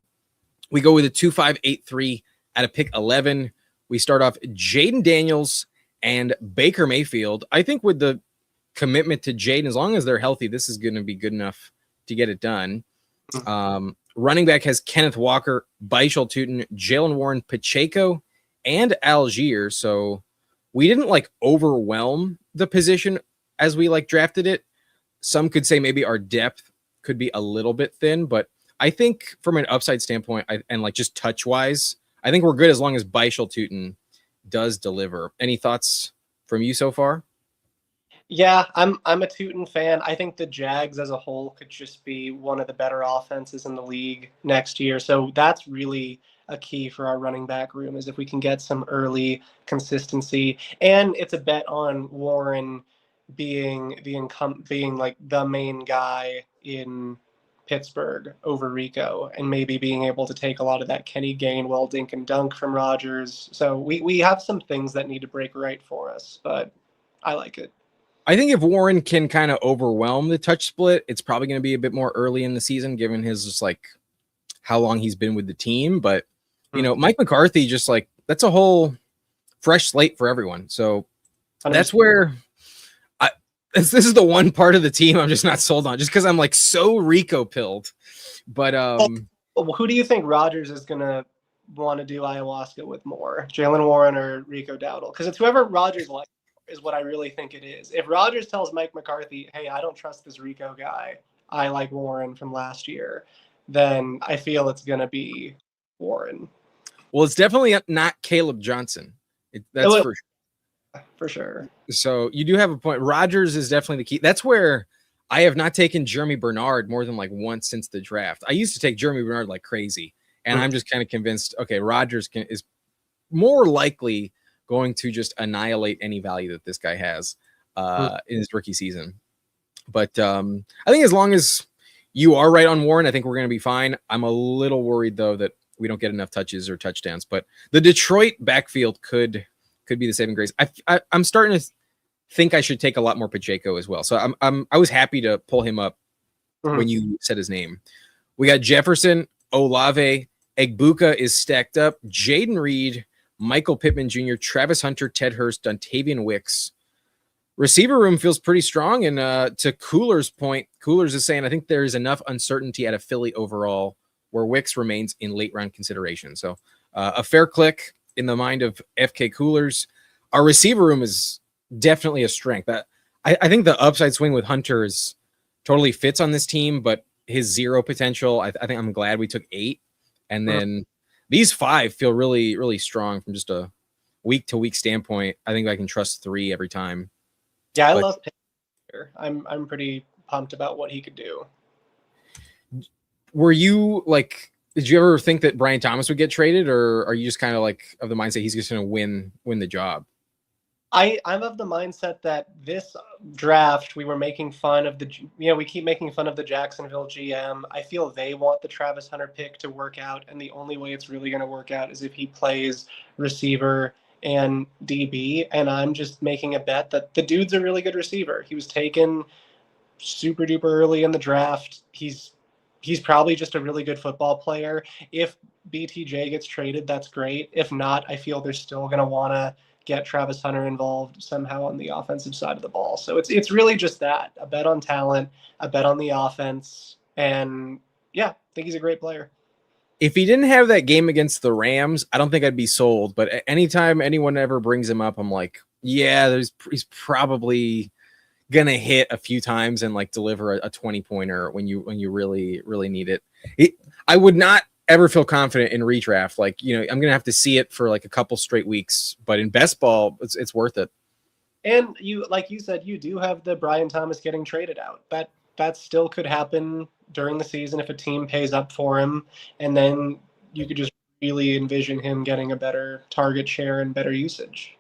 We go with a 2-5-8-3 at a pick 11. We start off Jaden Daniels and Baker Mayfield. I think with the commitment to Jaden, as long as they're healthy, this is going to be good enough to get it done. Running back has Kenneth Walker, Baishal Tutin, Jalen Warren, Pacheco, and Algier. So we didn't like overwhelm the position as we like drafted it. Some could say maybe our depth could be a little bit thin, but I think from an upside standpoint and like just touch wise, I think we're good as long as Baishal Tutin does deliver. Any thoughts from you so far? Yeah, I'm a Tutin fan. I think the Jags as a whole could just be one of the better offenses in the league next year. So that's really a key for our running back room, is if we can get some early consistency. And it's a bet on Warren being like the main guy in Pittsburgh over Rico, and maybe being able to take a lot of that Kenny Gainwell dink and dunk from Rodgers. So we have some things that need to break right for us, but I like it. I think if Warren can kind of overwhelm the touch split, it's probably going to be a bit more early in the season, given his just like how long he's been with the team. But, Mike McCarthy, just like that's a whole fresh slate for everyone. So that's where this is the one part of the team I'm just not sold on, just because I'm like so Rico pilled. But who do you think Rodgers is going to want to do ayahuasca with more, Jalen Warren or Rico Dowdle, because it's whoever Rodgers likes is what I really think it is. If Rodgers tells Mike McCarthy, hey, I don't trust this Rico guy, I like Warren from last year, then I feel it's going to be Warren. Well, it's definitely not Caleb Johnson. That's for sure. So you do have a point. Rodgers is definitely the key. That's where I have not taken Jeremy Bernard more than like once since the draft. I used to take Jeremy Bernard like crazy, and I'm just kind of convinced, okay, Rodgers is more likely going to just annihilate any value that this guy has in his rookie season. But I think as long as you are right on Warren, I think we're going to be fine. I'm a little worried, though, that we don't get enough touches or touchdowns. But the Detroit backfield could be the saving grace. I'm starting to think I should take a lot more Pacheco as well. So I was happy to pull him up when you said his name. We got Jefferson, Olave, Egbuka is stacked up, Jaden Reed, Michael Pittman Jr., Travis Hunter, Ted Hurst, Dontavian Wicks. Receiver room feels pretty strong. And to Cooler's point, Coolers is saying, I think there is enough uncertainty out of Philly overall where Wicks remains in late round consideration. So a fair click in the mind of FK Coolers. Our receiver room is definitely a strength. I think the upside swing with Hunter is totally fits on this team, but his zero potential, I think I'm glad we took 8. And then these 5 feel really, really strong from just a week-to-week standpoint. I think I can trust 3 every time. Yeah, I love Pittman. I'm pretty pumped about what he could do. Were you like, did you ever think that Brian Thomas would get traded, or are you just kind of like of the mindset he's just going to win the job? I'm of the mindset that this draft we were making fun of we keep making fun of the Jacksonville GM. I feel they want the Travis Hunter pick to work out, and the only way it's really going to work out is if he plays receiver and DB. And I'm just making a bet that the dude's a really good receiver. He was taken super duper early in the draft. He's probably just a really good football player. If BTJ gets traded, that's great. If not, I feel they're still going to want to get Travis Hunter involved somehow on the offensive side of the ball. So it's really just that, a bet on talent, a bet on the offense. And yeah, I think he's a great player. If he didn't have that game against the Rams, I don't think I'd be sold. But anytime anyone ever brings him up, I'm like, yeah, he's probably gonna hit a few times and like deliver a 20-pointer when you really, really need it. I would not ever feel confident in redraft. Like, I'm gonna have to see it for like a couple straight weeks, but in best ball, it's worth it. And like you said, you do have the Brian Thomas getting traded out. That still could happen during the season if a team pays up for him, and then you could just really envision him getting a better target share and better usage.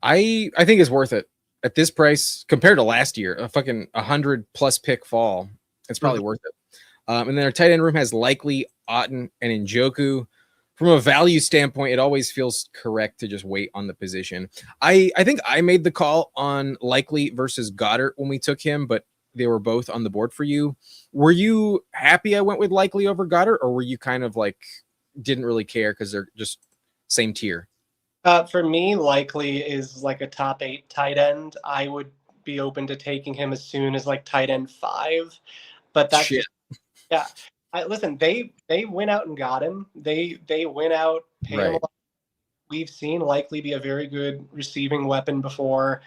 I think it's worth it at this price compared to last year. A fucking 100+ pick fall, it's probably worth it. And then our tight end room has Likely, Otten, and Njoku. From a value standpoint, it always feels correct to just wait on the position. I think I made the call on Likely versus Goddard when we took him, but they were both on the board for you. Were you happy I went with Likely over Goddard, or were you kind of like didn't really care because they're just same tier? For me, Likely is like a top 8 tight end. I would be open to taking him as soon as like tight end 5, but that's Shit. Yeah. Listen, they went out and got him. They went out, paid him a lot. We've seen Likely be a very good receiving weapon before.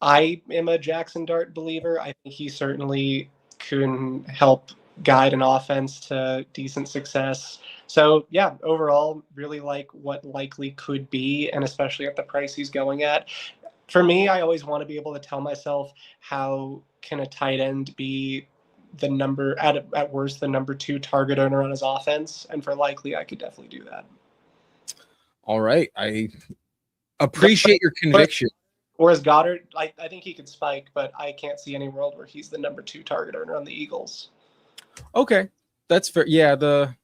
I am a Jackson Dart believer. I think he certainly can help guide an offense to decent success. So yeah, overall, really like what Likely could be, and especially at the price he's going at. For me, I always want to be able to tell myself, how can a tight end be the number at worst the number 2 target owner on his offense? And for Likely, I could definitely do that. All right, I appreciate your conviction. Whereas Goddard, I think he could spike, but I can't see any world where he's the number 2 target earner on the Eagles. Okay, that's fair. Yeah, the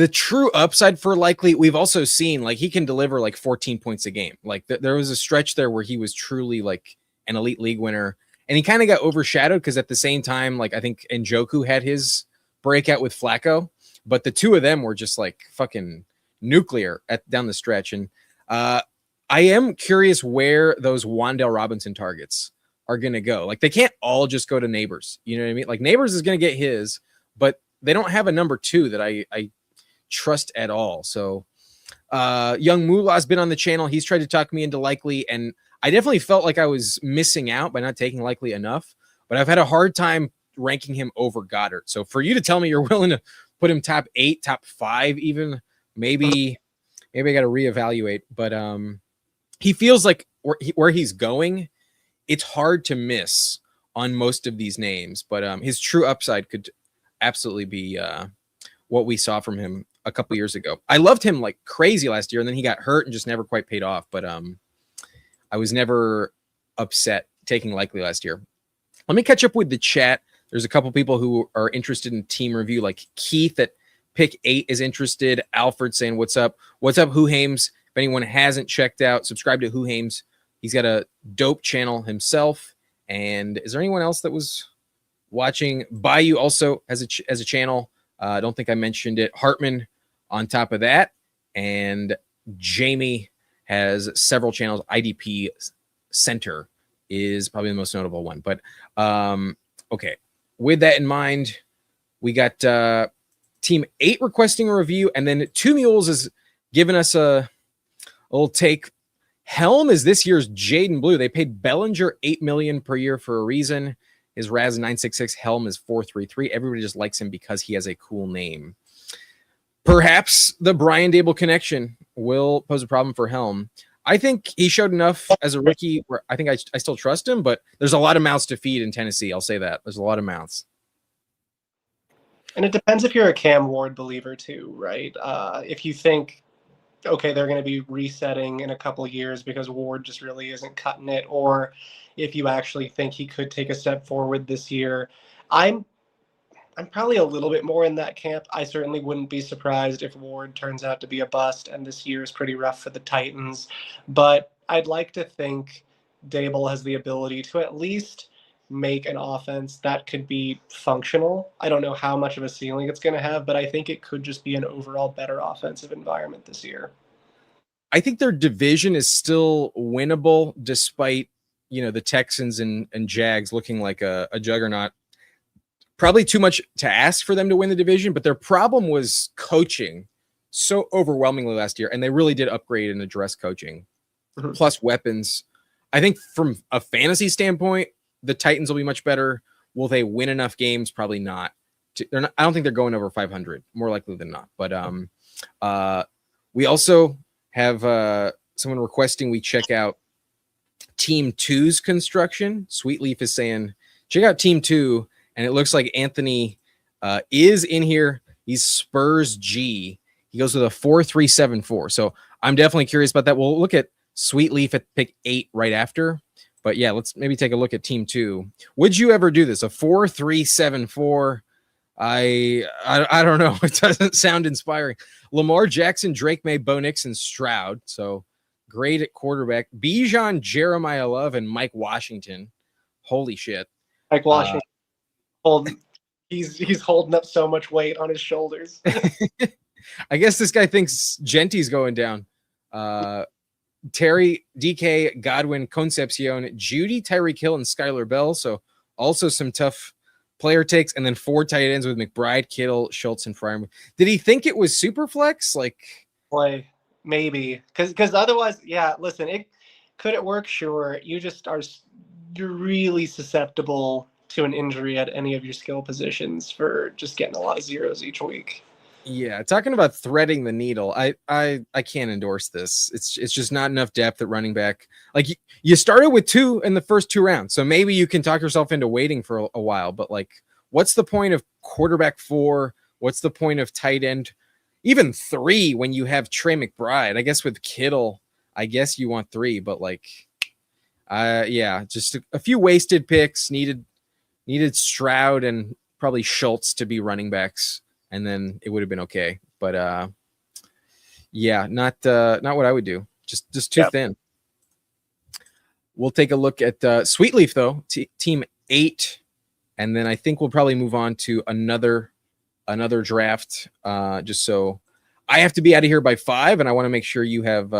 true upside for Likely, we've also seen like he can deliver like 14 points a game. Like there was a stretch there where he was truly like an elite league winner. And he kind of got overshadowed because at the same time, like I think Njoku had his breakout with Flacco, but the two of them were just like fucking nuclear down the stretch. And I am curious where those Wan'Dale Robinson targets are going to go. Like they can't all just go to Neighbors. You know what I mean? Like Neighbors is going to get his, but they don't have a number 2 that I trust at all. So Young Moolah's been on the channel. He's tried to talk me into Likely, and I definitely felt like I was missing out by not taking Likely enough, but I've had a hard time ranking him over Goddard. So for you to tell me you're willing to put him top 8, top 5 even, maybe I got to reevaluate. But he feels like where he's going, it's hard to miss on most of these names. But his true upside could absolutely be what we saw from him a couple years ago. I loved him like crazy last year, and then he got hurt and just never quite paid off. But I was never upset taking Likely last year. Let me catch up with the chat. There's a couple people who are interested in team review, like Keith at pick 8 is interested. Alfred saying, what's up? What's up, Who Hames? If anyone hasn't checked out, subscribe to Who Hames. He's got a dope channel himself. And is there anyone else that was watching? Bayou also has a channel. I don't think I mentioned it. Hartman on top of that. And Jamie has several channels. IDP Center is probably the most notable one. But okay, with that in mind, we got Team 8 requesting a review, and then Two Mules is giving us a little take. Helm is this year's Jaden Blue. They paid Bellinger $8 million per year for a reason. His Raz 966, Helm is 433. Everybody just likes him because he has a cool name. Perhaps the Brian Dable connection will pose a problem for Helm. I think he showed enough as a rookie where I think I still trust him, but there's a lot of mouths to feed in Tennessee. I'll say that. There's a lot of mouths. And it depends if you're a Cam Ward believer too, right? If you think, okay, they're going to be resetting in a couple of years because Ward just really isn't cutting it, or if you actually think he could take a step forward this year. I'm probably a little bit more in that camp. I certainly wouldn't be surprised if Ward turns out to be a bust, and this year is pretty rough for the Titans. But I'd like to think Dable has the ability to at least make an offense that could be functional. I don't know how much of a ceiling it's going to have, but I think it could just be an overall better offensive environment this year. I think their division is still winnable despite, the Texans and Jags looking like a juggernaut. Probably too much to ask for them to win the division, but their problem was coaching so overwhelmingly last year, and they really did upgrade and address coaching, plus weapons. I think from a fantasy standpoint, the Titans will be much better. Will they win enough games? Probably not. I don't think they're going over 500, more likely than not. But we also have someone requesting we check out Team 2's construction. Sweetleaf is saying, check out Team 2. And it looks like Anthony is in here. He's Spurs G. He goes with a 4-3-7-4. So I'm definitely curious about that. We'll look at Sweetleaf at pick 8 right after. But yeah, let's maybe take a look at Team 2. Would you ever do this? A 4-3-7-4? I don't know. It doesn't sound inspiring. Lamar Jackson, Drake May, Bo Nix, and Stroud. So great at quarterback. Bijan, Jeremiah Love, and Mike Washington. Holy shit. Mike Washington. He's holding up so much weight on his shoulders. I guess this guy thinks Genti's going down. Terry, DK, Godwin, Concepcion, Judy, Tyreek Hill, and Skylar Bell. So also some tough player takes. And then 4 tight ends with McBride, Kittle, Schultz, and Fryer. Did he think it was Superflex? Play, maybe. Because otherwise, yeah, listen, could it work? Sure. You're really susceptible to an injury at any of your skill positions for just getting a lot of zeros each week. Yeah, talking about threading the needle, I can't endorse this. It's just not enough depth at running back. Like you started with 2 in the first 2 rounds, so maybe you can talk yourself into waiting for a while. But what's the point of quarterback 4? What's the point of tight end, even 3 when you have Trey McBride? I guess with Kittle, I guess you want 3, but yeah, just a few wasted picks. Needed Stroud and probably Schultz to be running backs, and then it would have been okay. But yeah, not what I would do. Just too thin. We'll take a look at Sweetleaf though, Team 8, and then I think we'll probably move on to another draft. Just so I have to be out of here by 5, and I want to make sure you have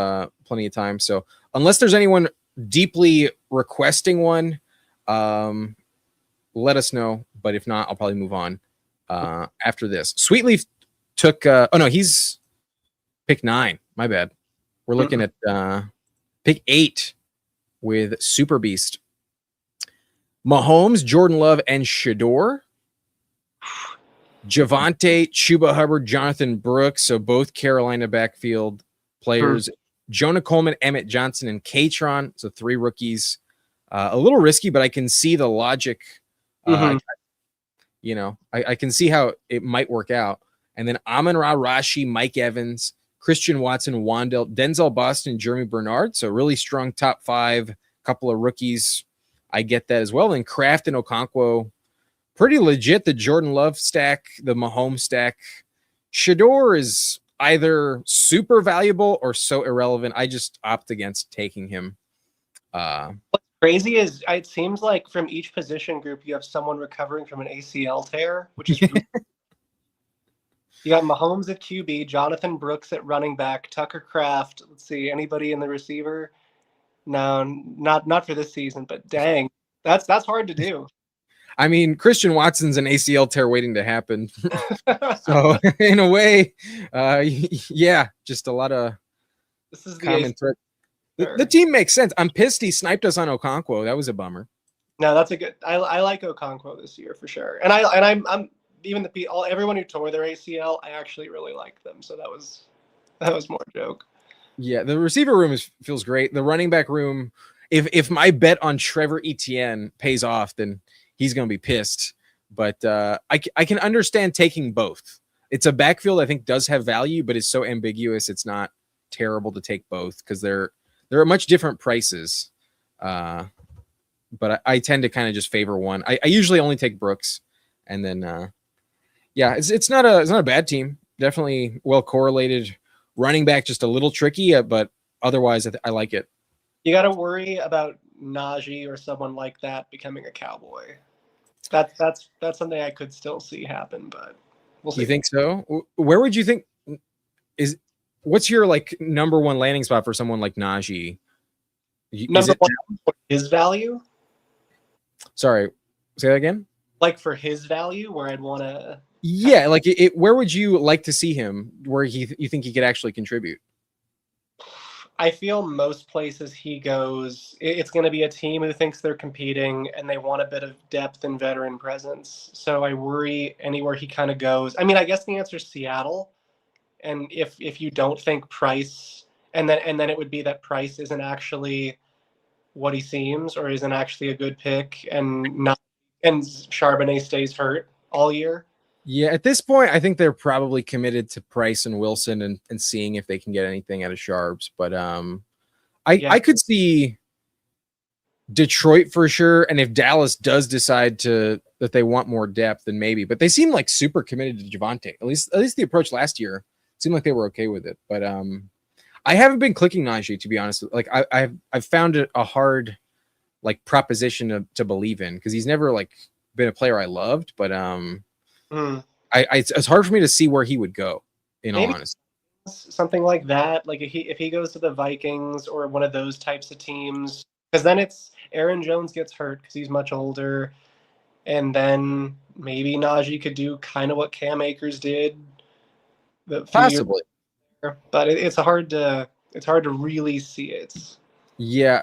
plenty of time. So unless there's anyone deeply requesting one, let us know. But if not, I'll probably move on after this. Sweetleaf took oh no, he's pick 9. My bad. We're looking at pick 8 with Super Beast. Mahomes, Jordan Love, and Shador. Javonte, Chuba Hubbard, Jonathan Brooks, so both Carolina backfield players. Jonah Coleman, Emmett Johnson, and Katron, so 3 rookies. A little risky, but I can see the logic. You know, I can see how it might work out. And then Amon-Ra, Rashi, Mike Evans, Christian Watson, Wandell, Denzel Boston, Jeremy Bernard. So really strong top 5, couple of rookies. I get that as well. And Kraft and Okonkwo, pretty legit. The Jordan Love stack, the Mahomes stack. Shador is either super valuable or so irrelevant. I just opt against taking him. What's crazy is it seems like from each position group you have someone recovering from an ACL tear, which is you got Mahomes at QB, Jonathan Brooks at running back, Tucker Kraft. Let's see, anybody in the receiver? No, not for this season, but dang, that's hard to do. I mean, Christian Watson's an ACL tear waiting to happen. So in a way, yeah, just a lot of this is common thread. The team makes sense. I'm pissed he sniped us on Okonkwo. That was a bummer. No, that's a good. I like Okonkwo this year for sure, and I'm even everyone who tore their ACL, I actually really like them. So that was more a joke. Yeah, the receiver room feels great. The running back room, if my bet on Trevor Etienne pays off, then he's going to be pissed. But I can understand taking both. It's a backfield I think does have value, but it's so ambiguous. It's not terrible to take both because they're at much different prices. But I tend to kind of just favor one. I usually only take Brooks, and then yeah, it's not a bad team. Definitely well correlated. Running back just a little tricky, but otherwise I like it. You got to worry about Najee or someone like that becoming a Cowboy. That's something I could still see happen, but we'll see. You think so? Where would you think what's your like number 1 landing spot for someone like Najee? Number 1, his value? Sorry, say that again? Like for his value, where I'd want to. Yeah, like where would you like to see him where you think he could actually contribute? I feel most places he goes, it's going to be a team who thinks they're competing and they want a bit of depth and veteran presence. So I worry anywhere he kind of goes. I mean, I guess the answer is Seattle. And if you don't think Price, and then it would be that Price isn't actually what he seems or isn't actually a good pick, and Charbonnet stays hurt all year. Yeah, at this point, I think they're probably committed to Price and Wilson and seeing if they can get anything out of Sharps. But I could see Detroit for sure. And if Dallas does decide that they want more depth, then maybe. But they seem like super committed to Javonte. At least the approach last year seemed like they were okay with it. But I haven't been clicking Najee, to be honest. Like I've found it a hard like proposition to believe in because he's never like been a player I loved. But it's hard for me to see where he would go, in all honesty. Something like that. Like if he goes to the Vikings or one of those types of teams, because then it's Aaron Jones gets hurt because he's much older. And then maybe Najee could do kind of what Cam Akers did. Possibly. But it's hard to really see it. Yeah,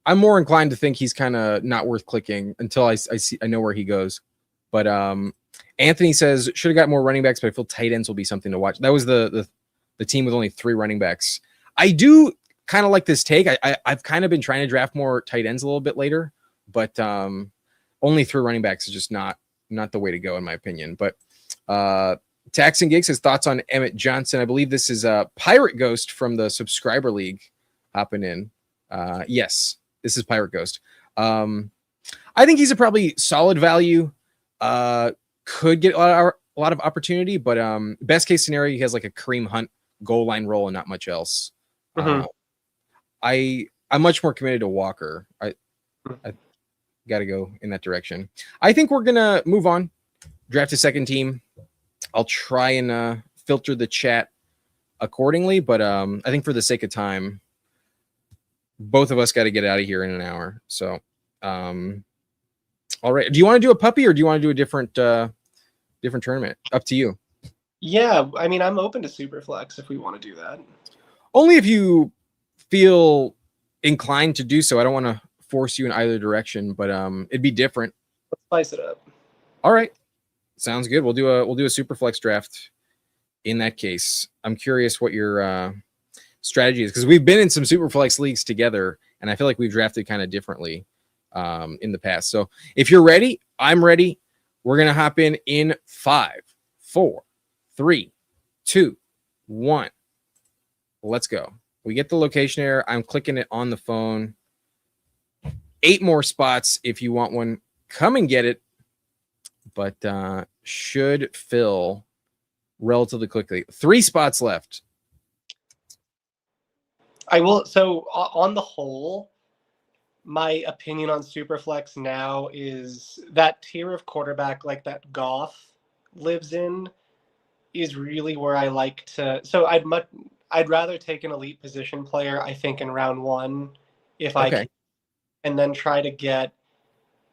I'm more inclined to think he's kind of not worth clicking until I know where he goes. But Anthony says should have got more running backs, but I feel tight ends will be something to watch. That was the team with only 3 running backs. I do kind of like this take. I've kind of been trying to draft more tight ends a little bit later, but only 3 running backs is just not the way to go in my opinion. But Tax and Gigs has thoughts on Emmett Johnson. I believe this is a Pirate Ghost from the subscriber league hopping in. Yes, this is Pirate Ghost. I think he's a probably solid value. Could get a lot of opportunity, but best case scenario, he has like a Kareem Hunt goal line role and not much else. I'm much more committed to Walker. I got to go in that direction. I think we're gonna move on, draft a second team. I'll try and filter the chat accordingly, but I think for the sake of time, both of us got to get out of here in an hour. So, all right. Do you want to do a puppy or do you want to do a different tournament? Up to you. Yeah, I mean, I'm open to Superflex if we want to do that. Only if you feel inclined to do so. I don't want to force you in either direction, but it'd be different. Let's spice it up. All right. Sounds good. We'll do a Superflex draft in that case. I'm curious what your strategy is, because we've been in some Superflex leagues together, and I feel like we've drafted kind of differently in the past. So if you're ready, I'm ready. We're gonna hop in 5, 4, 3, 2, 1. Let's go. We get the location error. I'm clicking it on the phone. 8 more spots if you want one. Come and get it, but should fill relatively quickly. 3 spots left. I will. So on the whole, my opinion on Superflex now is that tier of quarterback like that Goff lives in is really where I like to. So I'd rather take an elite position player, I think, in round 1 if I can, and then try to get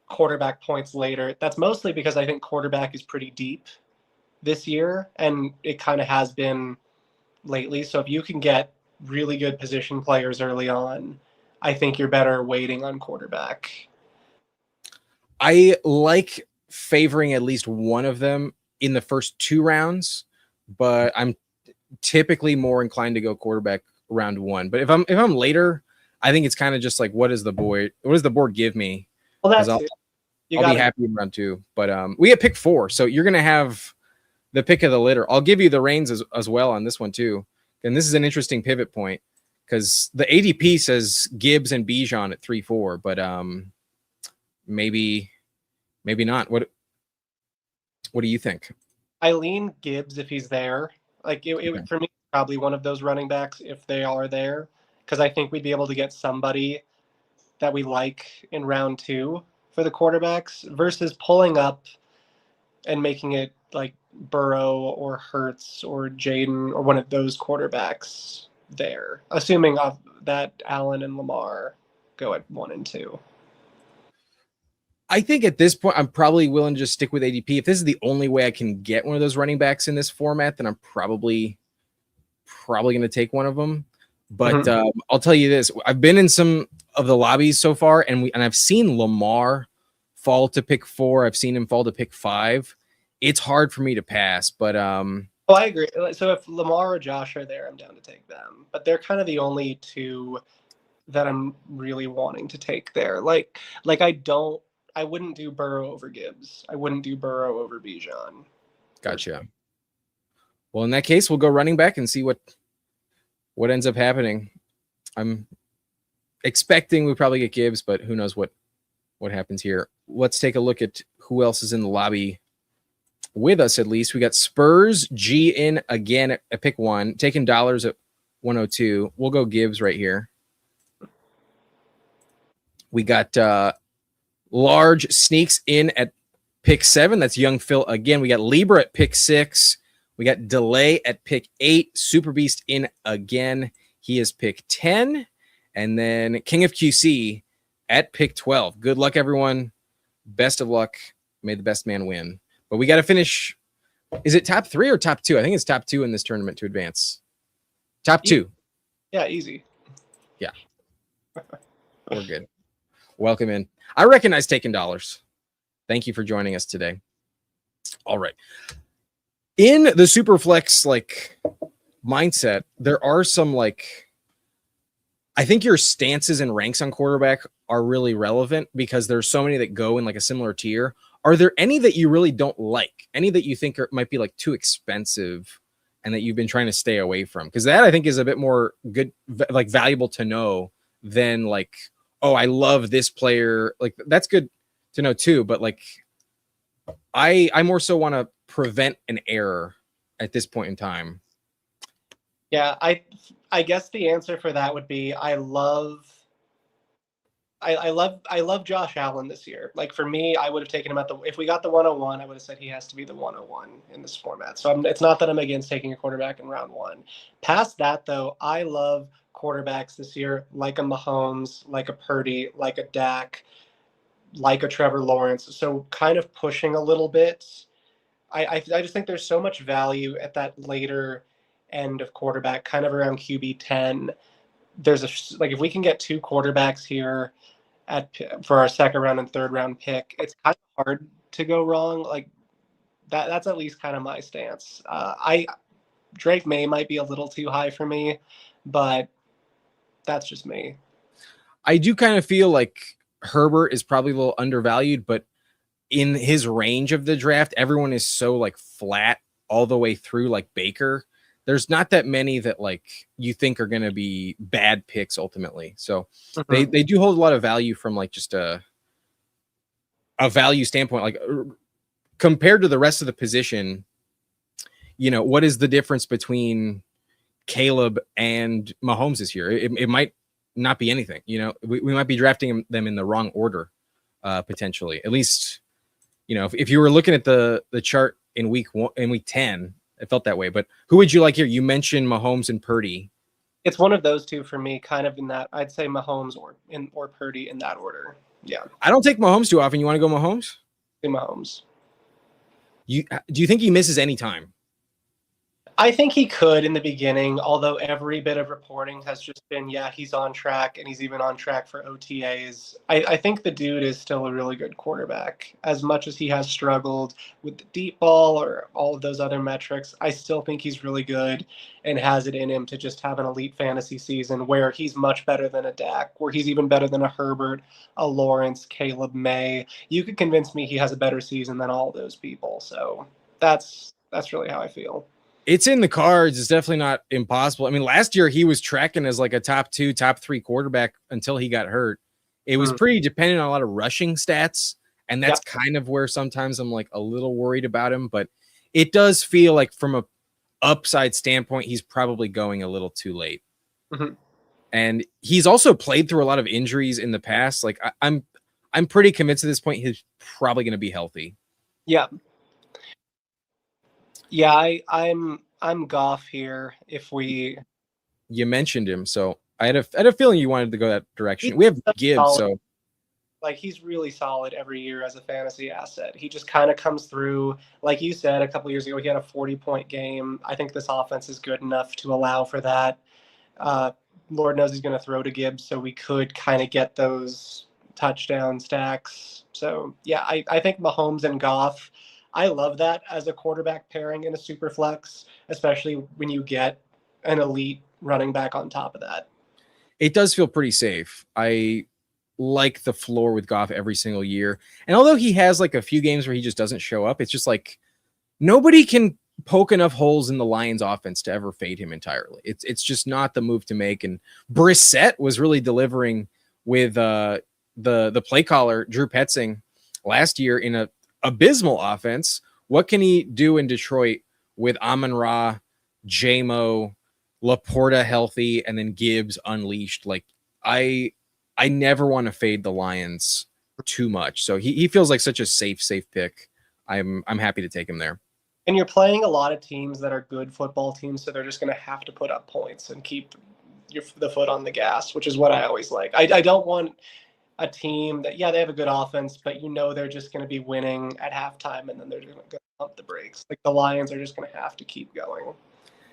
quarterback points later. That's mostly because I think quarterback is pretty deep this year, and it kind of has been lately. So if you can get really good position players early on, I think you're better waiting on quarterback. I like favoring at least one of them in the first 2 rounds, but I'm typically more inclined to go quarterback round 1. But if I'm later, I think it's kind of just like, what does the board give me? Well, that's I'll it. I'll be happy in round 2. But we get pick 4, so you're gonna have the pick of the litter. I'll give you the reins as well on this one too. And this is an interesting pivot point because the ADP says Gibbs and Bijan at 3-4, but maybe not. What do you think? I lean Gibbs if he's there. Like it would, for me, probably one of those running backs if they are there, because I think we'd be able to get somebody that we like in round 2 for the quarterbacks versus pulling up and making it like Burrow or Hurts or Jaden or one of those quarterbacks there, assuming that Allen and Lamar go at 1 and 2. I think at this point, I'm probably willing to just stick with ADP. If this is the only way I can get one of those running backs in this format, then I'm probably going to take one of them. But I'll tell you this: I've been in some of the lobbies so far, and I've seen Lamar fall to pick 4. I've seen him fall to pick 5. It's hard for me to pass, but oh, I agree. So if Lamar or Josh are there, I'm down to take them. But they're kind of the only 2 that I'm really wanting to take there. Like I wouldn't do Burrow over Gibbs. I wouldn't do Burrow over Bijan. Gotcha. Well, in that case, we'll go running back and see what ends up happening. I'm expecting we probably get Gibbs, but who knows what happens here. Let's take a look at who else is in the lobby with us. At least we got Spurs G in again at pick 1, taking dollars at 102. We'll go Gibbs right here. We got Large sneaks in at pick 7. That's Young Phil again. We got Libra at pick 6. We got Delay at pick 8. Super Beast in again. He is pick 10. And then King of QC at pick 12. Good luck, everyone. Best of luck. May the best man win. But we got to finish. Is it top 3 or top 2? I think it's top 2 in this tournament to advance. Top 2. Yeah, easy. Yeah. We're good. Welcome in. I recognize taking dollars. Thank you for joining us today. All right. In the Superflex mindset, there are some I think your stances and ranks on quarterback are really relevant because there's so many that go in a similar tier. Are there any that you really don't like? Any that you think might be too expensive and that you've been trying to stay away from? Because that I think is a bit more good, valuable to know than oh, I love this player. That's good to know too. But I more so want to prevent an error at this point in time. Yeah, I guess the answer for that would be I love Josh Allen this year. For me, I would have taken him if we got the 101, I would have said he has to be the 101 in this format. So it's not that I'm against taking a quarterback in round 1. Past that though, I love quarterbacks this year, like a Mahomes, like a Purdy, like a Dak, like a Trevor Lawrence. So kind of pushing a little bit I just think there's so much value at that later end of quarterback, kind of around QB 10. Like if we can get two quarterbacks here for our second round and third round pick, it's kind of hard to go wrong. Like that's at least kind of my stance. Drake May might be a little too high for me, but that's just me. I do kind of feel like Herbert is probably a little undervalued, but in his range of the draft, everyone is so like flat all the way through, like Baker. There's not that many that like you think are going to be bad picks ultimately. So they do hold a lot of value from like just a value standpoint, like compared to the rest of the position. You know, what is the difference between Caleb and Mahomes this year? It might not be anything. You know, we might be drafting them in the wrong order, potentially. At least, you know, if you were looking at the chart in week 10, it felt that way. But who would you like here? You mentioned Mahomes and Purdy. It's one of those two for me, kind of in that. I'd say Mahomes or Purdy in that order. Yeah. I don't take Mahomes too often. You want to go Mahomes? Mahomes. Do you think he misses any time? I think he could in the beginning, although every bit of reporting has just been, yeah, he's on track, and he's even on track for OTAs. I think the dude is still a really good quarterback. As much as he has struggled with the deep ball or all of those other metrics, I still think he's really good and has it in him to just have an elite fantasy season where he's much better than a Dak, where he's even better than a Herbert, a Lawrence, Caleb May. You could convince me he has a better season than all those people. So that's really how I feel. It's in the cards. It's definitely not impossible. I mean, last year he was tracking as like a top 2, top 3 quarterback until he got hurt. It was pretty dependent on a lot of rushing stats. And that's kind of where sometimes I'm like a little worried about him, but it does feel like from a upside standpoint, he's probably going a little too late. And he's also played through a lot of injuries in the past. Like I'm pretty convinced at this point, he's probably going to be healthy. Yeah. Yeah, I'm Goff here. You mentioned him, so I had a feeling you wanted to go that direction. We have Gibbs, so like he's really solid every year as a fantasy asset. He just kind of comes through, like you said, a couple years ago he had a 40-point game. I think this offense is good enough to allow for that. Lord knows he's going to throw to Gibbs, so we could kind of get those touchdown stacks. So yeah, I think Mahomes and Goff. I love that as a quarterback pairing in a super flex, especially when you get an elite running back on top of that. It does feel pretty safe. I like the floor with Goff every single year. And although he has like a few games where he just doesn't show up, it's just like nobody can poke enough holes in the Lions offense to ever fade him entirely. It's just not the move to make. And Brissett was really delivering with the play caller, Drew Petzing, last year in a abysmal offense. What can he do in Detroit with Amon-Ra, J-Mo, Laporta healthy, and then Gibbs unleashed? Like I never want to fade the Lions too much. So he feels like such a safe pick. I'm happy to take him there. And you're playing a lot of teams that are good football teams, so they're just going to have to put up points and keep the foot on the gas, which is what I always like. I don't want a team that, yeah, they have a good offense, but you know they're just going to be winning at halftime, and then they're going to pump the brakes. Like the Lions are just going to have to keep going.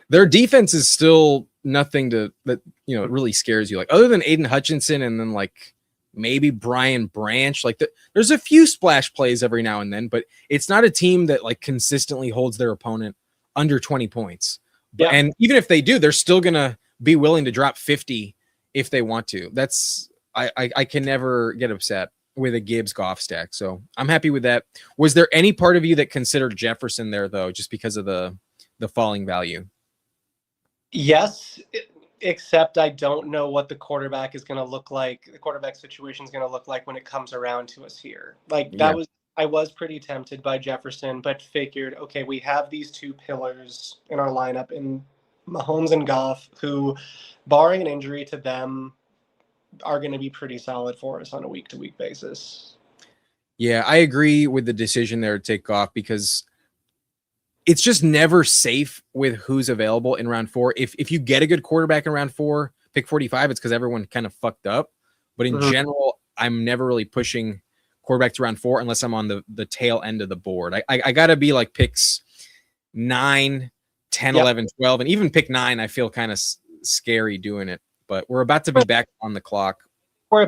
Their defense is still nothing that really scares you. Like other than Aiden Hutchinson and then like maybe Brian Branch, like there's a few splash plays every now and then, but it's not a team that like consistently holds their opponent under 20 points. Yeah. And even if they do, they're still going to be willing to drop 50 if they want to. I can never get upset with a Gibbs Goff stack. So I'm happy with that. Was there any part of you that considered Jefferson there though, just because of the falling value? Yes, except I don't know what the quarterback is going to look like. The quarterback situation is going to look like when it comes around to us here. Like I was pretty tempted by Jefferson, but figured, okay, we have these two pillars in our lineup in Mahomes and Goff, who, barring an injury to them, are going to be pretty solid for us on a week-to-week basis. Yeah, I agree with the decision there to take Goff because it's just never safe with who's available in round 4. If you get a good quarterback in round 4, pick 45, it's because everyone kind of fucked up. But in general, I'm never really pushing quarterback to round 4 unless I'm on the tail end of the board. I got to be like picks 9, 10, 11, 12, and even pick 9. I feel kind of scary doing it, but we're about to be back on the clock. We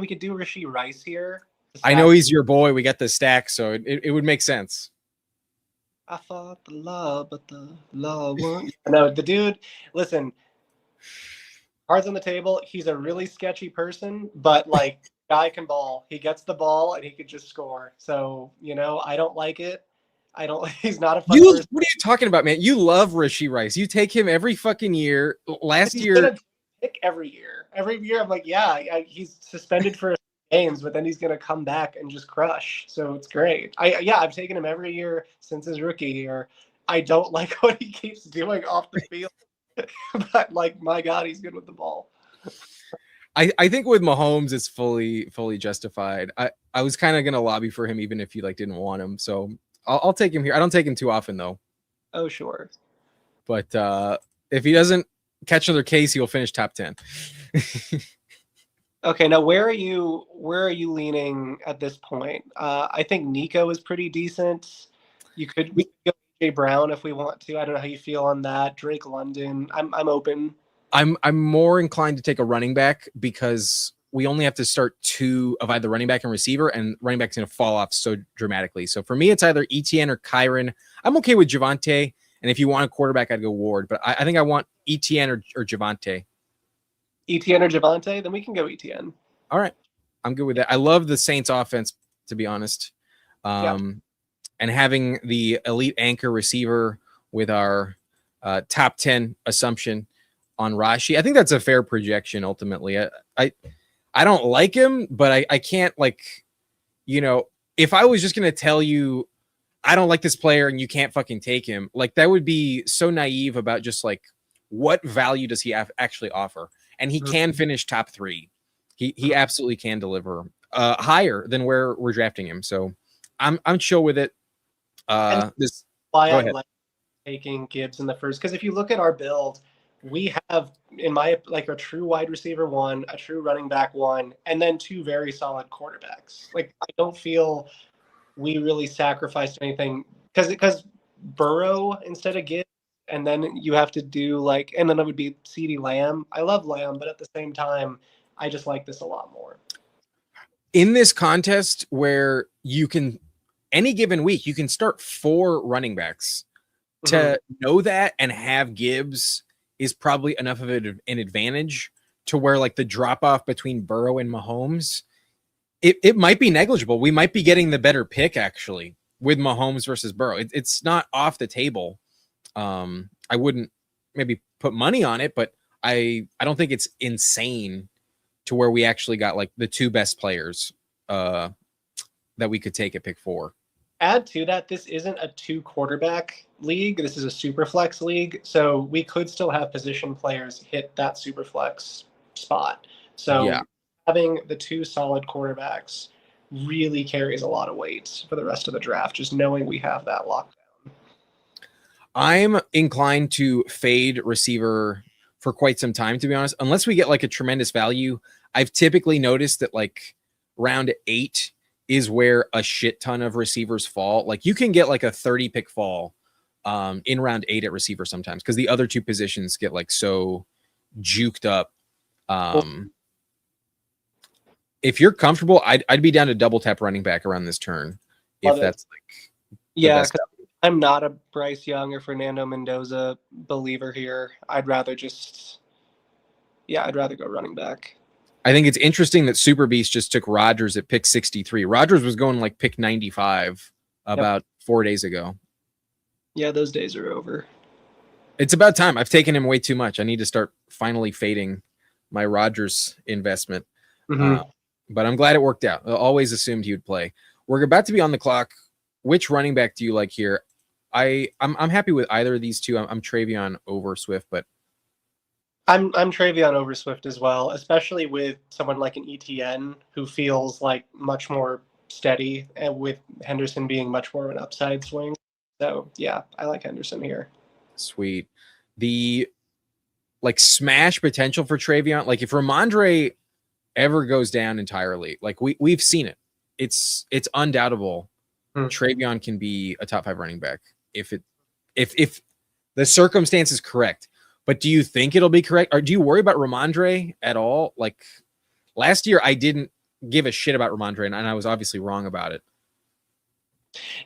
could do Rashee Rice here. I know he's your boy. We got the stack, so it would make sense. I thought the law, but the law won't. No, the dude, listen, cards on the table. He's a really sketchy person, but like, guy can ball. He gets the ball and he could just score. So, I don't like it. He's not a fun person. What are you talking about, man? You love Rashee Rice. You take him every fucking year. Last he's year, gonna pick every year. Every year, I'm like, he's suspended for games, but then he's gonna come back and just crush. So it's great. I've taken him every year since his rookie year. I don't like what he keeps doing off the field, but like, my God, he's good with the ball. I think with Mahomes, it's fully justified. I was kind of gonna lobby for him even if you like didn't want him. So I'll take him here. I don't take him too often though. Oh sure. But if he doesn't catch another case, he'll finish top 10. Okay, now where are you leaning at this point? I think Nico is pretty decent. We could go AJ Brown if we want to. I don't know how you feel on that. Drake London. I'm open. I'm more inclined to take a running back because we only have to start 2 of either running back and receiver, and running back's going to fall off so dramatically. So for me, it's either ETN or Kyron. I'm okay with Javonte, and if you want a quarterback, I'd go Ward. But I think I want ETN or Javonte. ETN or Javonte? Then we can go ETN. All right. I'm good with that. I love the Saints offense, to be honest. And having the elite anchor receiver with our top 10 assumption on Rashi, I think that's a fair projection ultimately. I don't like him, but I can't if I was just going to tell you I don't like this player and you can't fucking take him, like that would be so naive about just like what value does he actually offer? And he can finish top 3. He absolutely can deliver higher than where we're drafting him. So I'm chill with it. Why I like taking Gibbs in the first, because if you look at our build, we have a true wide receiver 1, a true running back 1, and then 2 very solid quarterbacks. Like, I don't feel we really sacrificed anything because Burrow instead of Gibbs, and then you have to do and then it would be CeeDee Lamb. I love Lamb, but at the same time, I just like this a lot more. In this contest where you can, any given week, you can start 4 running backs. To know that and have Gibbs is probably enough of an advantage to where like the drop off between Burrow and Mahomes, it might be negligible. We might be getting the better pick actually with Mahomes versus Burrow. It's not off the table. I wouldn't maybe put money on it, but I don't think it's insane to where we actually got like the 2 best players that we could take at pick 4. Add to that, this isn't a 2 quarterback league. This is a Superflex league. So we could still have position players hit that Superflex spot. So having the 2 solid quarterbacks really carries a lot of weight for the rest of the draft, just knowing we have that lockdown. I'm inclined to fade receiver for quite some time, to be honest, unless we get like a tremendous value. I've typically noticed that like round 8 is where a shit ton of receivers fall. Like you can get like a 30 pick fall in round 8 at receiver sometimes because the other 2 positions get like so juked up. If you're comfortable, I'd be down to double tap running back around this turn. If that's like I'm not a Bryce Young or Fernando Mendoza believer here. I'd rather go running back. I think it's interesting that Super Beast just took Rodgers at pick 63. Rodgers was going like pick 95 about 4 days ago. Yeah, those days are over. It's about time. I've taken him way too much. I need to start finally fading my Rodgers investment. But I'm glad it worked out. I always assumed he would play. We're about to be on the clock. Which running back do you like here? I'm happy with either of these 2. I'm Travion over Swift, but I'm Travion over Swift as well, especially with someone like an ETN who feels like much more steady, and with Henderson being much more of an upside swing. So yeah, I like Henderson here. Sweet. The like smash potential for Travion, like if Ramondre ever goes down entirely, like we've seen it. it's undoubtable. Travion can be a top 5 running back if the circumstance is correct. But do you think it'll be correct? Or do you worry about Ramondre at all? Like last year, I didn't give a shit about Ramondre, and I was obviously wrong about it.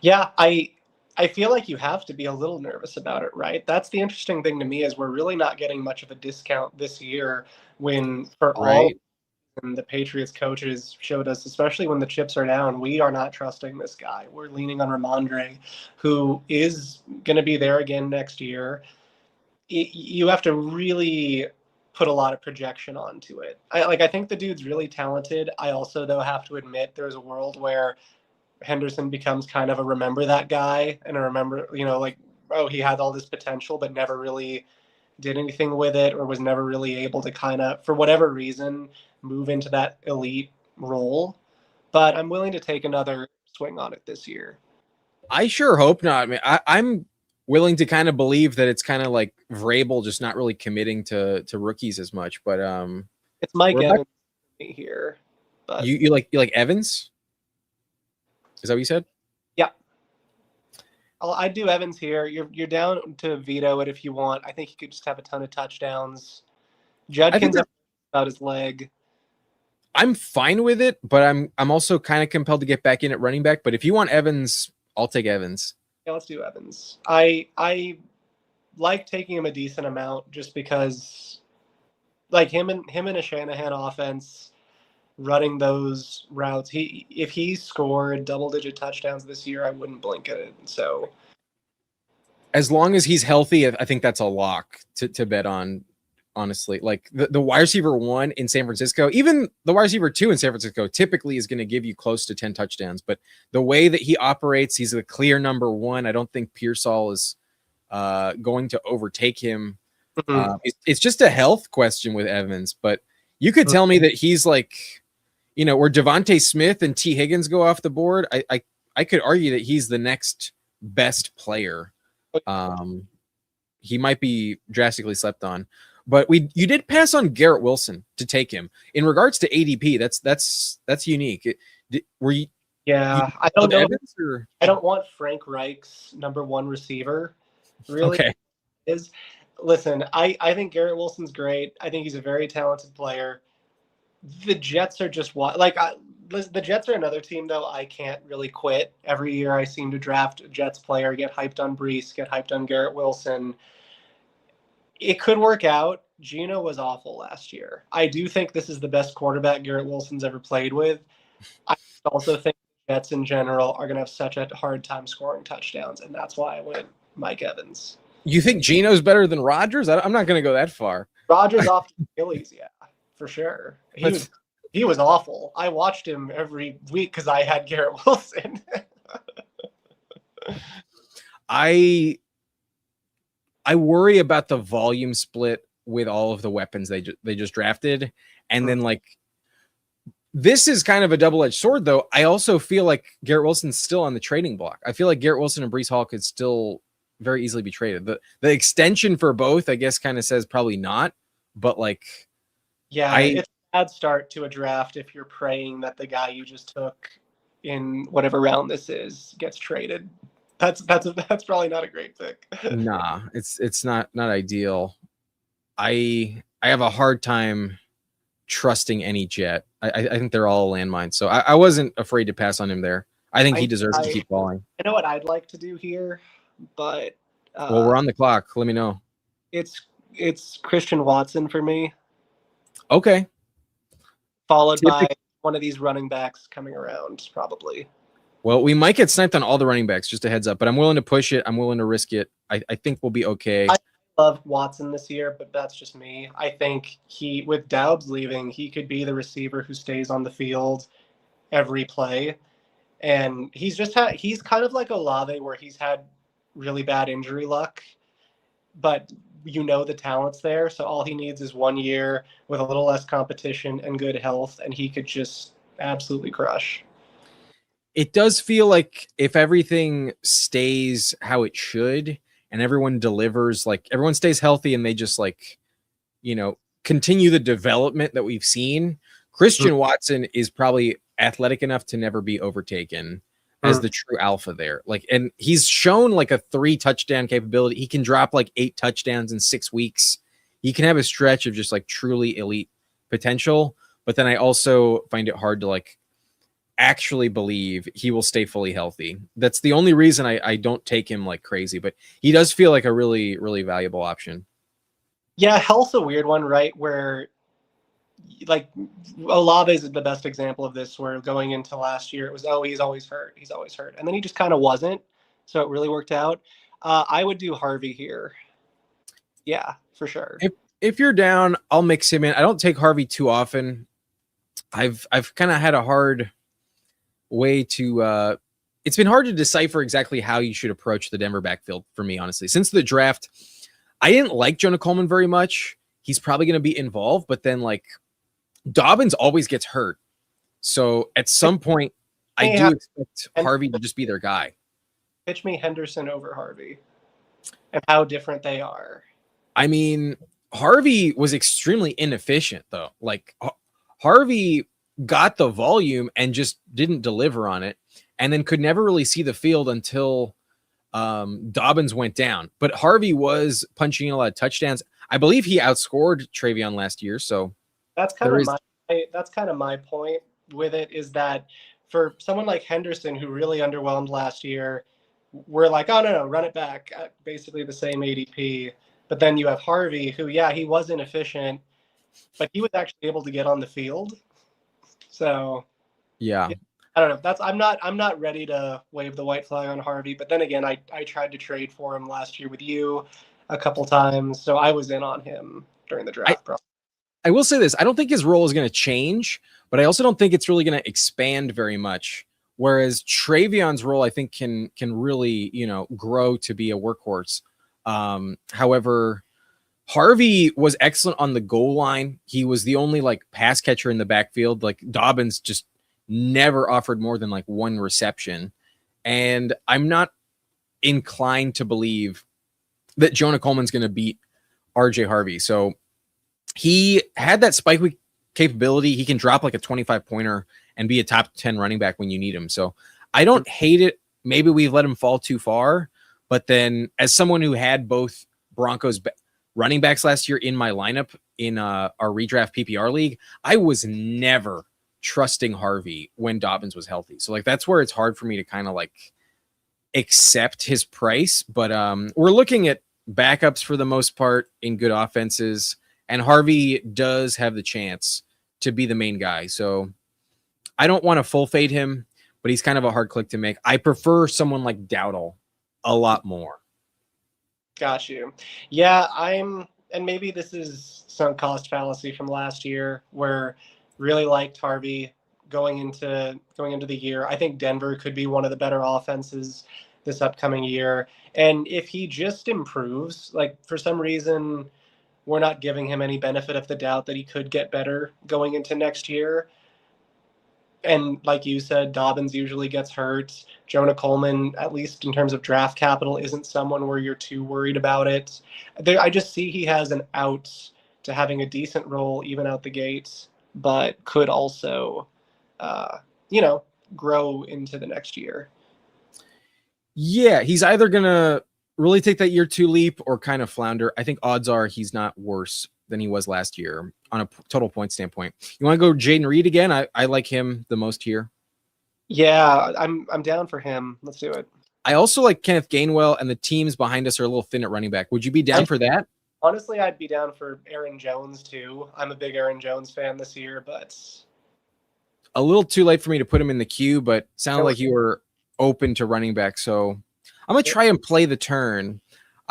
Yeah, I feel like you have to be a little nervous about it, right? That's the interesting thing to me is we're really not getting much of a discount this year when for all and the Patriots coaches showed us, especially when the chips are down, we are not trusting this guy. We're leaning on Ramondre, who is going to be there again next year. You have to really put a lot of projection onto it. I think the dude's really talented. I also, though, have to admit there's a world where Henderson becomes kind of a remember that guy and a remember, like, oh, he had all this potential, but never really did anything with it or was never really able to kind of, for whatever reason, move into that elite role. But I'm willing to take another swing on it this year. I sure hope not. I mean, I'm willing to kind of believe that it's kind of like Vrabel just not really committing to rookies as much. But it's Mike Evans here. But you like Evans? Is that what you said? Yeah. I'd do Evans here. You're down to veto it if you want. I think he could just have a ton of touchdowns. Judkins about his leg. I'm fine with it, but I'm also kind of compelled to get back in at running back. But if you want Evans, I'll take Evans. Yeah, let's do Evans. I like taking him a decent amount just because, like him and a Shanahan offense running those routes. If he scored double-digit touchdowns this year, I wouldn't blink at it. So, as long as he's healthy, I think that's a lock to bet on. Honestly, like the wide receiver 1 in San Francisco, even the wide receiver 2 in San Francisco typically is going to give you close to 10 touchdowns. But the way that he operates, he's the clear number 1. I don't think Pearsall is going to overtake him. It's just a health question with Evans. But you could tell me that he's like, where Devontae Smith and T. Higgins go off the board. I could argue that he's the next best player. He might be drastically slept on. But you did pass on Garrett Wilson to take him. In regards to ADP, that's unique. Were you? Yeah, I don't know. I don't want Frank Reich's number 1 receiver. Really, okay. Listen, I think Garrett Wilson's great. I think he's a very talented player. The Jets are just the Jets are another team though. I can't really quit. Every year I seem to draft a Jets player, get hyped on Brees, get hyped on Garrett Wilson. It could work out. Geno was awful last year. I do think this is the best quarterback Garrett Wilson's ever played with. I also think the Jets in general are going to have such a hard time scoring touchdowns, and that's why I went Mike Evans. You think Geno's better than Rodgers? I'm not going to go that far. Rodgers off the Achilles, yeah, for sure. He was awful. I watched him every week because I had Garrett Wilson. I worry about the volume split with all of the weapons they just drafted. And then like, this is kind of a double-edged sword though. I also feel like Garrett Wilson's still on the trading block. I feel like Garrett Wilson and Breece Hall could still very easily be traded. The extension for both, I guess, kind of says probably not, but like, yeah, it's a bad start to a draft if you're praying that the guy you just took in whatever round this is gets traded. That's probably not a great pick. Nah, it's not ideal. I have a hard time trusting any Jet. I think they're all landmines. So I wasn't afraid to pass on him there. I think he deserves to keep falling. I know what I'd like to do here, but well, we're on the clock. Let me know. It's Christian Watson for me. Okay. Followed by one of these running backs coming around, probably. Well, we might get sniped on all the running backs, just a heads up, but I'm willing to push it. I'm willing to risk it. I think we'll be okay. I love Watson this year, but that's just me. I think with Daubs leaving, he could be the receiver who stays on the field every play. And he's kind of like Olave where he's had really bad injury luck, but the talent's there. So all he needs is 1 year with a little less competition and good health, and he could just absolutely crush. It does feel like if everything stays how it should and everyone delivers, like everyone stays healthy and they just continue the development that we've seen, Christian Watson is probably athletic enough to never be overtaken as the true alpha there. Like, and he's shown like a 3 touchdown capability. He can drop like 8 touchdowns in 6 weeks. He can have a stretch of just like truly elite potential. But then I also find it hard to like actually believe he will stay fully healthy. That's the only reason I don't take him like crazy, but he does feel like a really, really valuable option. Yeah, health's a weird one, right? Where like Olave is the best example of this, where going into last year, it was, oh, he's always hurt. He's always hurt. And then he just kind of wasn't. So it really worked out. I would do Harvey here. Yeah, for sure. If you're down, I'll mix him in. I don't take Harvey too often. I've kind of had a hard way to it's been hard to decipher exactly how you should approach the Denver backfield for me, honestly. Since the draft, I didn't like Jonah Coleman very much. He's probably going to be involved, but then like Dobbins always gets hurt. So at some point, I do expect Harvey to just be their guy. Pitch me Henderson over Harvey and how different they are. I mean, Harvey was extremely inefficient, though. Like, Harvey got the volume and just didn't deliver on it, and then could never really see the field until Dobbins went down. But Harvey was punching in a lot of touchdowns. I believe he outscored Travion last year. So that's kind of my point with it, is that for someone like Henderson, who really underwhelmed last year, we're like, oh, no, run it back at basically the same ADP. But then you have Harvey, who, yeah, he was inefficient, but he was actually able to get on the field. So, yeah, I don't know. I'm not ready to wave the white flag on Harvey. But then again, I tried to trade for him last year with you a couple times, so I was in on him during the draft process. I will say this: I don't think his role is going to change, but I also don't think it's really going to expand very much. Whereas Travion's role, I think, can really, grow to be a workhorse. However, Harvey was excellent on the goal line. He was the only like pass catcher in the backfield. Like, Dobbins just never offered more than like 1 reception. And I'm not inclined to believe that Jonah Coleman's going to beat RJ Harvey. So he had that spike week capability. He can drop like a 25 pointer and be a top 10 running back when you need him. So I don't hate it. Maybe we've let him fall too far. But then, as someone who had both Broncos running backs last year in my lineup in our redraft PPR league, I was never trusting Harvey when Dobbins was healthy. So like, that's where it's hard for me to kind of like accept his price. But we're looking at backups for the most part in good offenses, and Harvey does have the chance to be the main guy. So I don't want to full fade him, but he's kind of a hard click to make. I prefer someone like Dowdle a lot more. Got you. Yeah, and maybe this is some cost fallacy from last year, where really liked Harvey going into the year. I think Denver could be one of the better offenses this upcoming year. And if he just improves, like for some reason we're not giving him any benefit of the doubt that he could get better going into next year. And like you said, Dobbins usually gets hurt. Jonah Coleman, at least in terms of draft capital, isn't someone where you're too worried about it. I just see he has an out to having a decent role even out the gates, but could also, grow into the next year. Yeah, he's either going to really take that year 2 leap or kind of flounder. I think odds are he's not worse than he was last year on a total point standpoint. You want to go Jaden Reed again? I like him the most here. Yeah, I'm down for him. Let's do it. I also like Kenneth Gainwell, and the teams behind us are a little thin at running back. Would you be down for that? Honestly, I'd be down for Aaron Jones too. I'm a big Aaron Jones fan this year, but a little too late for me to put him in the queue, but sounded like you were open to running back. So I'm going to try and play the turn.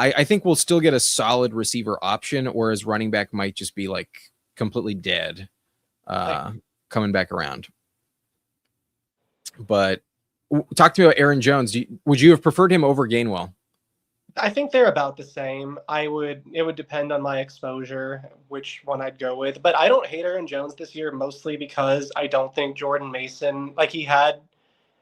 I think we'll still get a solid receiver option, whereas running back might just be like completely dead coming back around. But talk to me about Aaron Jones. Would you have preferred him over Gainwell? I think they're about the same. It would depend on my exposure, which one I'd go with. But I don't hate Aaron Jones this year, mostly because I don't think Jordan Mason, like, he had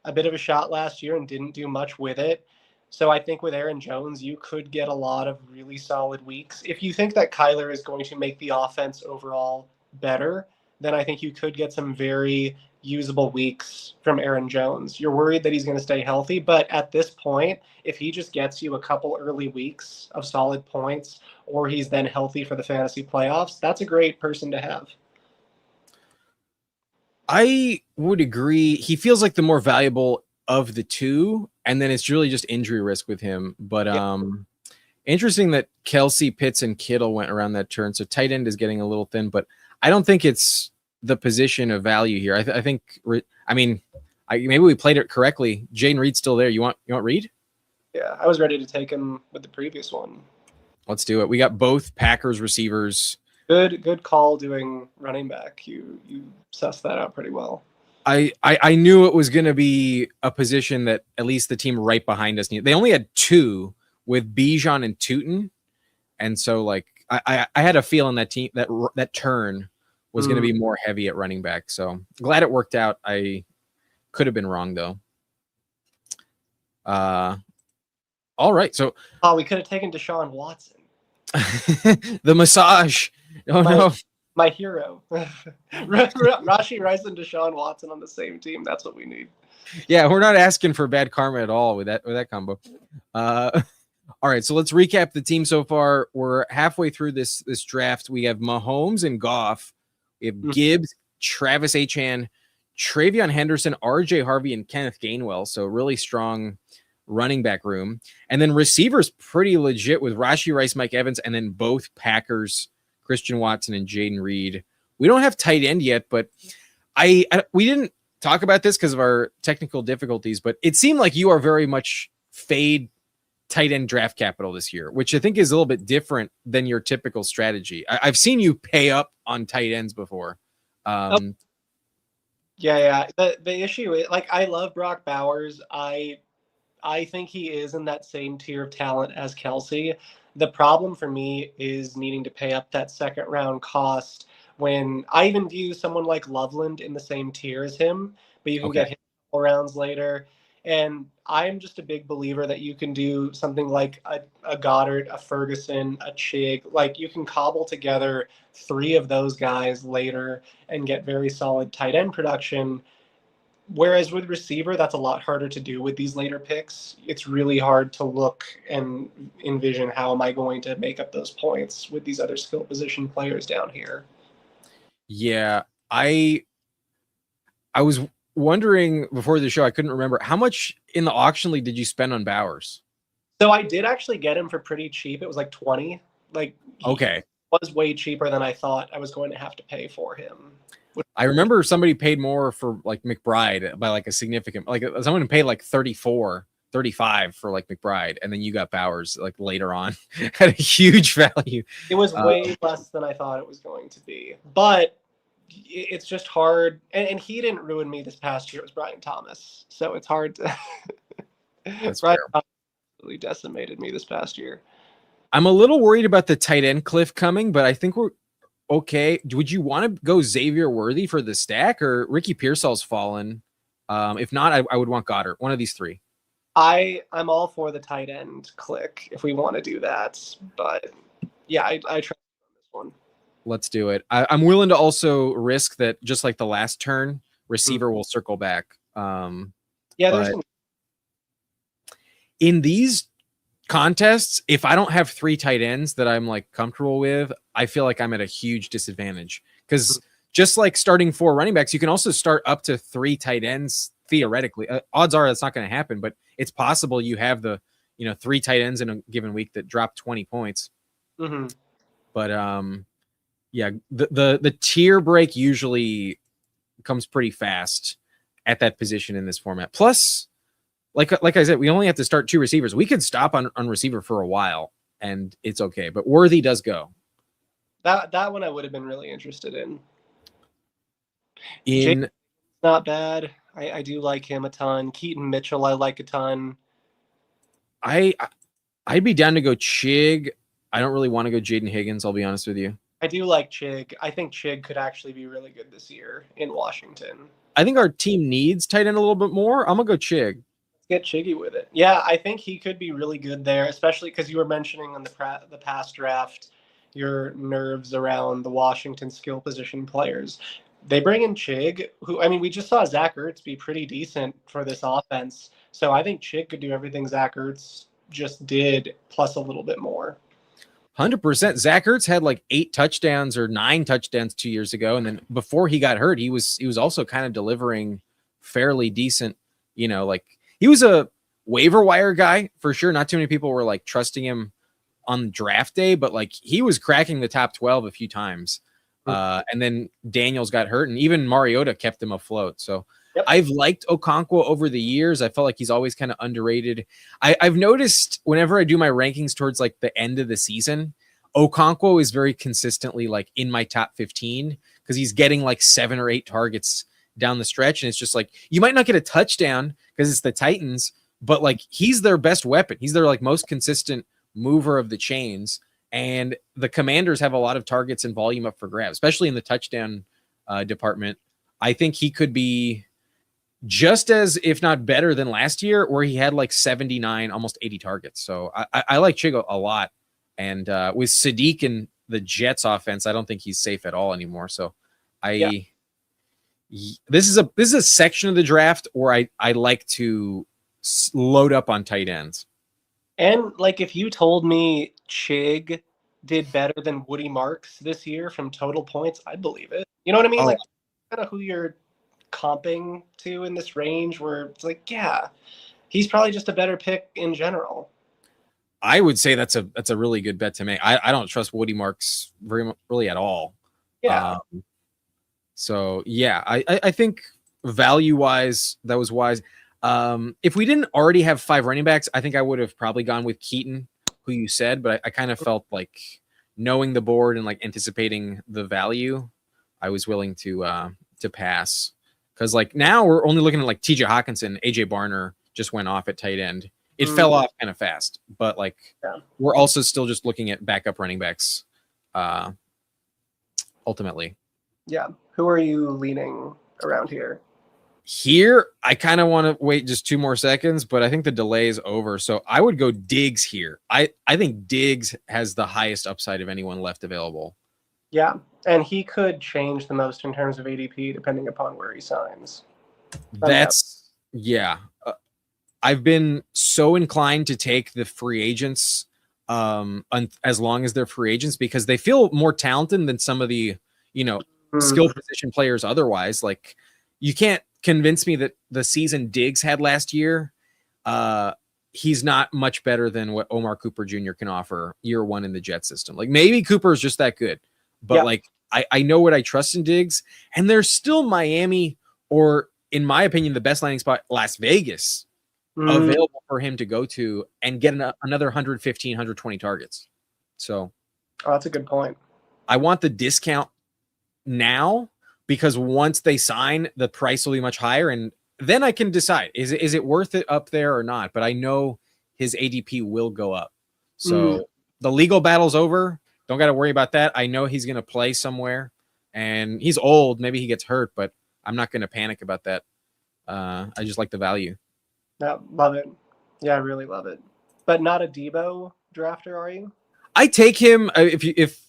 a bit of a shot last year and didn't do much with it. So I think with Aaron Jones, you could get a lot of really solid weeks. If you think that Kyler is going to make the offense overall better, then I think you could get some very usable weeks from Aaron Jones. You're worried that he's going to stay healthy, but at this point, if he just gets you a couple early weeks of solid points, or he's then healthy for the fantasy playoffs, that's a great person to have. I would agree. He feels like the more valuable of the two, and then it's really just injury risk with him. But interesting that Kelsey, Pitts, and Kittle went around that turn. So tight end is getting a little thin, but I don't think it's the position of value here. I think. Maybe we played it correctly. Jaden Reed's still there. You want Reed? Yeah, I was ready to take him with the previous one. Let's do it. We got both Packers receivers. Good call doing running back. You sussed that out pretty well. I knew it was going to be a position that at least the team right behind us needed. They only had two with Bijan and Tootin, and so like I had a feeling that team that turn was going to be more heavy at running back. So glad it worked out. I could have been wrong though. All right, so we could have taken Deshaun Watson. The massage. Oh no. My hero. Rashee Rice and Deshaun Watson on the same team. That's what we need. Yeah, we're not asking for bad karma at all with that combo. All right, so let's recap the team so far. We're halfway through this draft. We have Mahomes and Goff. We have Gibbs, Travis Etienne, Travion Henderson, RJ Harvey, and Kenneth Gainwell. So really strong running back room. And then receivers pretty legit with Rashee Rice, Mike Evans, and then both Packers, Christian Watson and Jaden Reed. We don't have tight end yet, but we didn't talk about this because of our technical difficulties, but it seemed like you are very much fade tight end draft capital this year, which I think is a little bit different than your typical strategy. I've seen you pay up on tight ends before. Yeah. The issue is, like, I love Brock Bowers. I think he is in that same tier of talent as Kelsey. The problem for me is needing to pay up that second round cost when I even view someone like Loveland in the same tier as him, but you can get him 4 rounds later. And I'm just a big believer that you can do something like a Goddard, a Ferguson, a Chig. Like, you can cobble together 3 of those guys later and get very solid tight end production. Whereas with receiver, that's a lot harder to do with these later picks. It's really hard to look and envision how am I going to make up those points with these other skill position players down here. Yeah, I was wondering before the show, I couldn't remember how much in the auction league did you spend on Bowers? So I did actually get him for pretty cheap. It was like 20. Like, okay, was way cheaper than I thought I was going to have to pay for him. I remember somebody paid more for like McBride by like a significant, like someone paid like 34, 35 for like McBride. And then you got Bowers like later on at a huge value. It was way less than I thought it was going to be, but it's just hard. And he didn't ruin me this past year. It was Brian Thomas. So it's hard to, Brian Thomas really decimated me this past year. I'm a little worried about the tight end cliff coming, but I think we're okay. Would you want to go Xavier Worthy for the stack, or Ricky Pearsall's fallen? If not, I would want Goddard. One of these 3. I'm all for the tight end click if we want to do that. But yeah, I trust on this one. Let's do it. I'm willing to also risk that, just like the last turn, receiver will circle back. There's in these contests, if I don't have 3 tight ends that I'm like comfortable with, I feel like I'm at a huge disadvantage, because just like starting 4 running backs, you can also start up to 3 tight ends theoretically. Odds are that's not going to happen, but it's possible you have the 3 tight ends in a given week that drop 20 points. But yeah, the tier break usually comes pretty fast at that position in this format. Plus, like I said, we only have to start 2 receivers. We could stop on receiver for a while, and it's okay. But Worthy does go. That one I would have been really interested in. In not bad. I do like him a ton. Keaton Mitchell I like a ton. I'd be down to go Chig. I don't really want to go Jaden Higgins, I'll be honest with you. I do like Chig. I think Chig could actually be really good this year in Washington. I think our team needs tight end a little bit more. I'm going to go Chig. Get Chiggy with it. Yeah, I think he could be really good there, especially because you were mentioning on the past draft your nerves around the Washington skill position players. They bring in Chig, who, I mean, we just saw Zach Ertz be pretty decent for this offense. So I think Chig could do everything Zach Ertz just did, plus a little bit more. 100%. Zach Ertz had like 8 touchdowns or 9 touchdowns 2 years ago, and then before he got hurt, he was also kind of delivering fairly decent. Like he was a waiver wire guy for sure. Not too many people were like trusting him on draft day, but like he was cracking the top 12 a few times. And then Daniels got hurt, and even Mariota kept him afloat. So yep. I've liked Okonkwo over the years. I felt like he's always kind of underrated. I've noticed whenever I do my rankings towards like the end of the season, Okonkwo is very consistently like in my top 15 because he's getting like 7 or 8 targets down the stretch. And it's just like, you might not get a touchdown because it's the Titans, but like he's their best weapon. He's their like most consistent mover of the chains. And the Commanders have a lot of targets and volume up for grabs, especially in the touchdown department. I think he could be just as, if not better than last year, where he had like 79, almost 80 targets. So I like Chigo a lot. And with Sadiq and the Jets offense, I don't think he's safe at all anymore. So this is a section of the draft where I like to load up on tight ends. And like, if you told me Chig did better than Woody Marks this year from total points, I'd believe it. You know what I mean? Like, kind of who you're comping to in this range, where it's like, yeah, he's probably just a better pick in general. I would say that's a really good bet to make. I don't trust Woody Marks really at all. Yeah. So yeah, I think value wise that was wise. If we didn't already have 5 running backs, I think I would have probably gone with Keaton, who you said, but I kind of felt like knowing the board and like anticipating the value, I was willing to pass. Because like now we're only looking at like TJ Hawkinson, AJ Barner just went off at tight end. It fell off kind of fast, but like we're also still just looking at backup running backs ultimately. Yeah. Who are you leaning around here? Here, I kind of want to wait just 2 more seconds, but I think the delay is over. So I would go Diggs here. I think Diggs has the highest upside of anyone left available. Yeah, and he could change the most in terms of ADP depending upon where he signs. I've been so inclined to take the free agents as long as they're free agents because they feel more talented than some of the, skill position players otherwise. Like you can't convince me that the season Diggs had last year, he's not much better than what Omar Cooper Jr. can offer year 1 in the Jet system. Like maybe Cooper is just that good, but like I know what I trust in Diggs, and there's still Miami, or in my opinion, the best landing spot, Las Vegas, available for him to go to and get another 115, 120 targets. So that's a good point. I want the discount now, because once they sign, the price will be much higher, and then I can decide is it worth it up there or not. But I know his ADP will go up, so the legal battle's over. Don't got to worry about that. I know he's going to play somewhere, and he's old. Maybe he gets hurt, but I'm not going to panic about that. I just like the value. Yeah, love it. Yeah, I really love it. But not a Debo drafter, are you? I take him if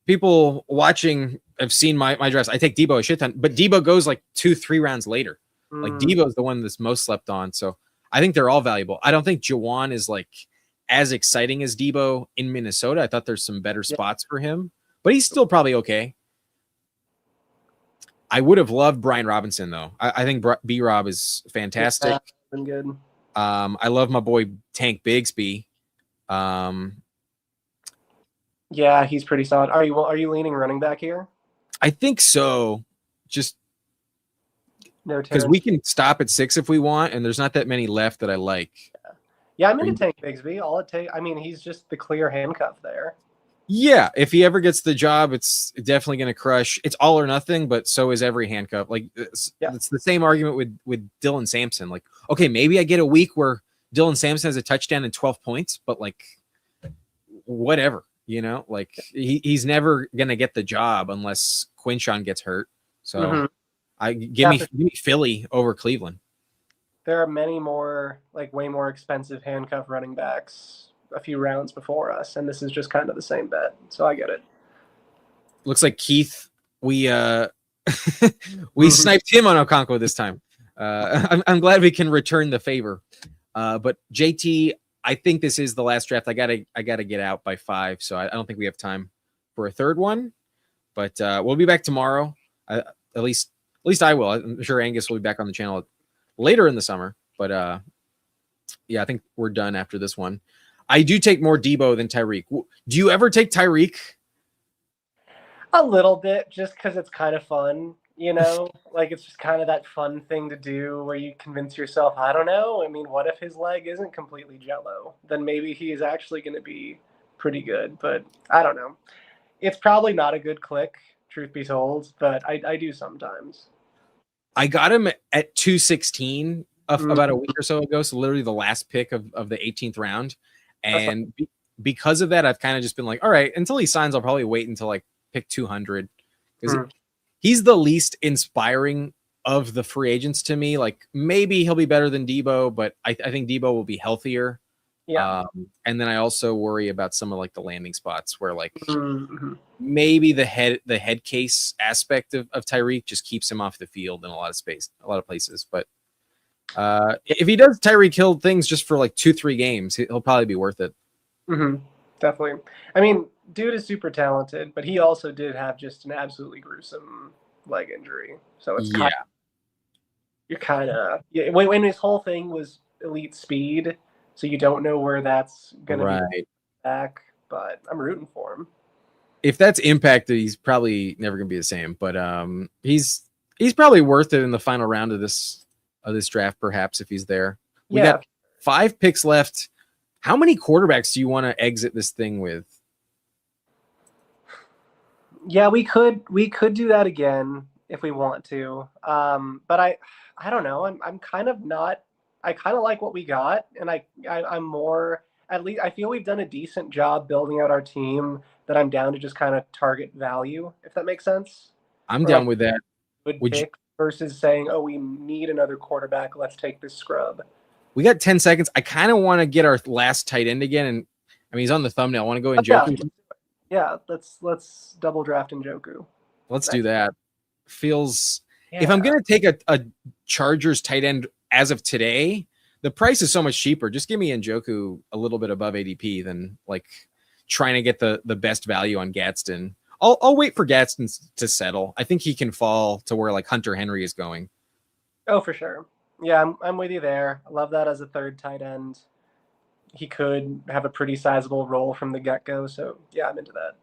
people watching have seen my drafts. I take Debo a shit ton, but Debo goes like 2-3 rounds later. Like Debo's the one that's most slept on. So I think they're all valuable. I don't think Juwan is like as exciting as Debo in Minnesota. I thought there's some better spots for him, but he's still probably okay. I would have loved Brian Robinson though. I think B-Rob is fantastic. Yeah, been good. I love my boy Tank Bigsby. Yeah, he's pretty solid. Are you leaning running back here? I think so. Just because we can stop at 6 if we want, and there's not that many left that I like. Yeah, I'm into Tank Bigsby. All it takes, I mean, he's just the clear handcuff there. Yeah, if he ever gets the job, it's definitely going to crush. It's all or nothing, but so is every handcuff. Like it's the same argument with Dylan Sampson. Like, okay, maybe I get a week where Dylan Sampson has a touchdown and 12 points, but like whatever, like he's never going to get the job unless Quinshawn gets hurt. So give me Philly over Cleveland. There are many more, like way more expensive handcuff running backs a few rounds before us, and this is just kind of the same bet. So I get it. Looks like Keith, we we sniped him on Okonkwo this time. I'm glad we can return the favor. But JT, I think this is the last draft. I gotta get out by 5, so I don't think we have time for a third one. But we'll be back tomorrow. At least I will. I'm sure Angus will be back on the channel later in the summer. But yeah, I think we're done after this one. I do take more Debo than Tyreek. Do you ever take Tyreek? A little bit, just because it's kind of fun, you know? Like, it's just kind of that fun thing to do where you convince yourself, I don't know. I mean, what if his leg isn't completely jello? Then maybe he is actually going to be pretty good. But I don't know. It's probably not a good click, truth be told, but I do sometimes. I got him at 216 about a week or so ago. So literally the last pick of the 18th round. And because of that, I've kind of just been like, all right, until he signs, I'll probably wait until like pick 200 because he's the least inspiring of the free agents to me. Like maybe he'll be better than Debo, but I think Debo will be healthier. Yeah. And then I also worry about some of like the landing spots where like maybe the head case aspect of Tyreek just keeps him off the field in a lot of places. But if he does Tyreek Hill things just for like 2-3 games, he'll probably be worth it. Definitely. I mean, dude is super talented, but he also did have just an absolutely gruesome leg injury. So it's when his whole thing was elite speed, so you don't know where that's going to be back, but I'm rooting for him. If that's impacted, he's probably never going to be the same, but he's probably worth it in the final round of this draft, perhaps, if he's there. We got 5 picks left. How many quarterbacks do you want to exit this thing with? Yeah, we could do that again if we want to. But I don't know. I'm kind of not. I kind of like what we got, and I'm more. At least I feel we've done a decent job building out our team. That I'm down to just kind of target value, if that makes sense. I'm down with that. Good pick versus saying, "Oh, we need another quarterback. Let's take this scrub." We got 10 seconds. I kind of want to get our last tight end again, and I mean he's on the thumbnail. I want to go Njoku. Yeah, let's double draft Njoku. Let's do that. Feels if I'm gonna take a Chargers tight end as of today, the price is so much cheaper. Just give me Njoku a little bit above ADP than like trying to get the best value on Gadsden. I'll wait for Gadsden to settle. I think he can fall to where like Hunter Henry is going. Oh, for sure. Yeah, I'm with you there. I love that as a third tight end. He could have a pretty sizable role from the get-go. So yeah, I'm into that.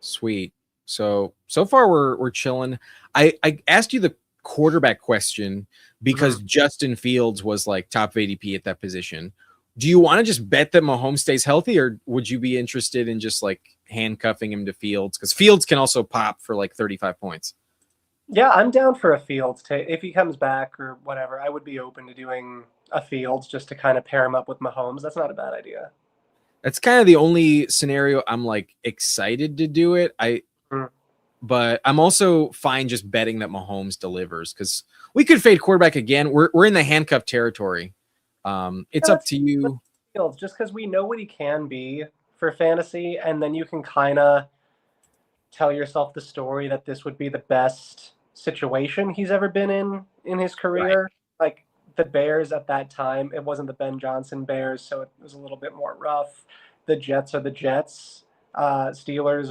Sweet. So far we're chilling. I asked you the quarterback question because Justin Fields was like top ADP at that position. Do you want to just bet that Mahomes stays healthy, or would you be interested in just like handcuffing him to Fields? Because Fields can also pop for like 35 points. Yeah, I'm down for a Fields if he comes back or whatever. I would be open to doing a Fields just to kind of pair him up with Mahomes. That's not a bad idea. That's kind of the only scenario I'm like excited to do it. But I'm also fine just betting that Mahomes delivers because we could fade quarterback again. We're in the handcuff territory. It's up to you. Fields, just because we know what he can be for fantasy, and then you can kind of tell yourself the story that this would be the best situation he's ever been in his career. Right. Like the Bears at that time, it wasn't the Ben Johnson Bears, so it was a little bit more rough. The Jets are the Jets. Steelers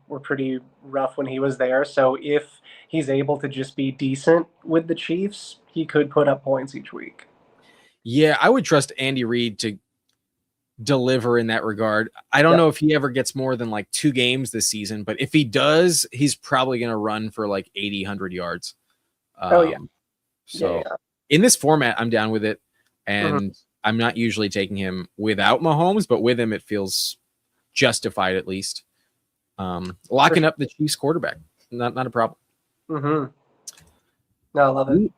were pretty rough when he was there. So if he's able to just be decent with the Chiefs, he could put up points each week. Yeah, I would trust Andy Reid to deliver in that regard. I don't know if he ever gets more than like 2 games this season, but if he does, he's probably going to run for like 80, 100 yards. So in this format, I'm down with it. And I'm not usually taking him without Mahomes, but with him, it feels justified at least. Locking up the Chiefs quarterback, not a problem. No, I love it.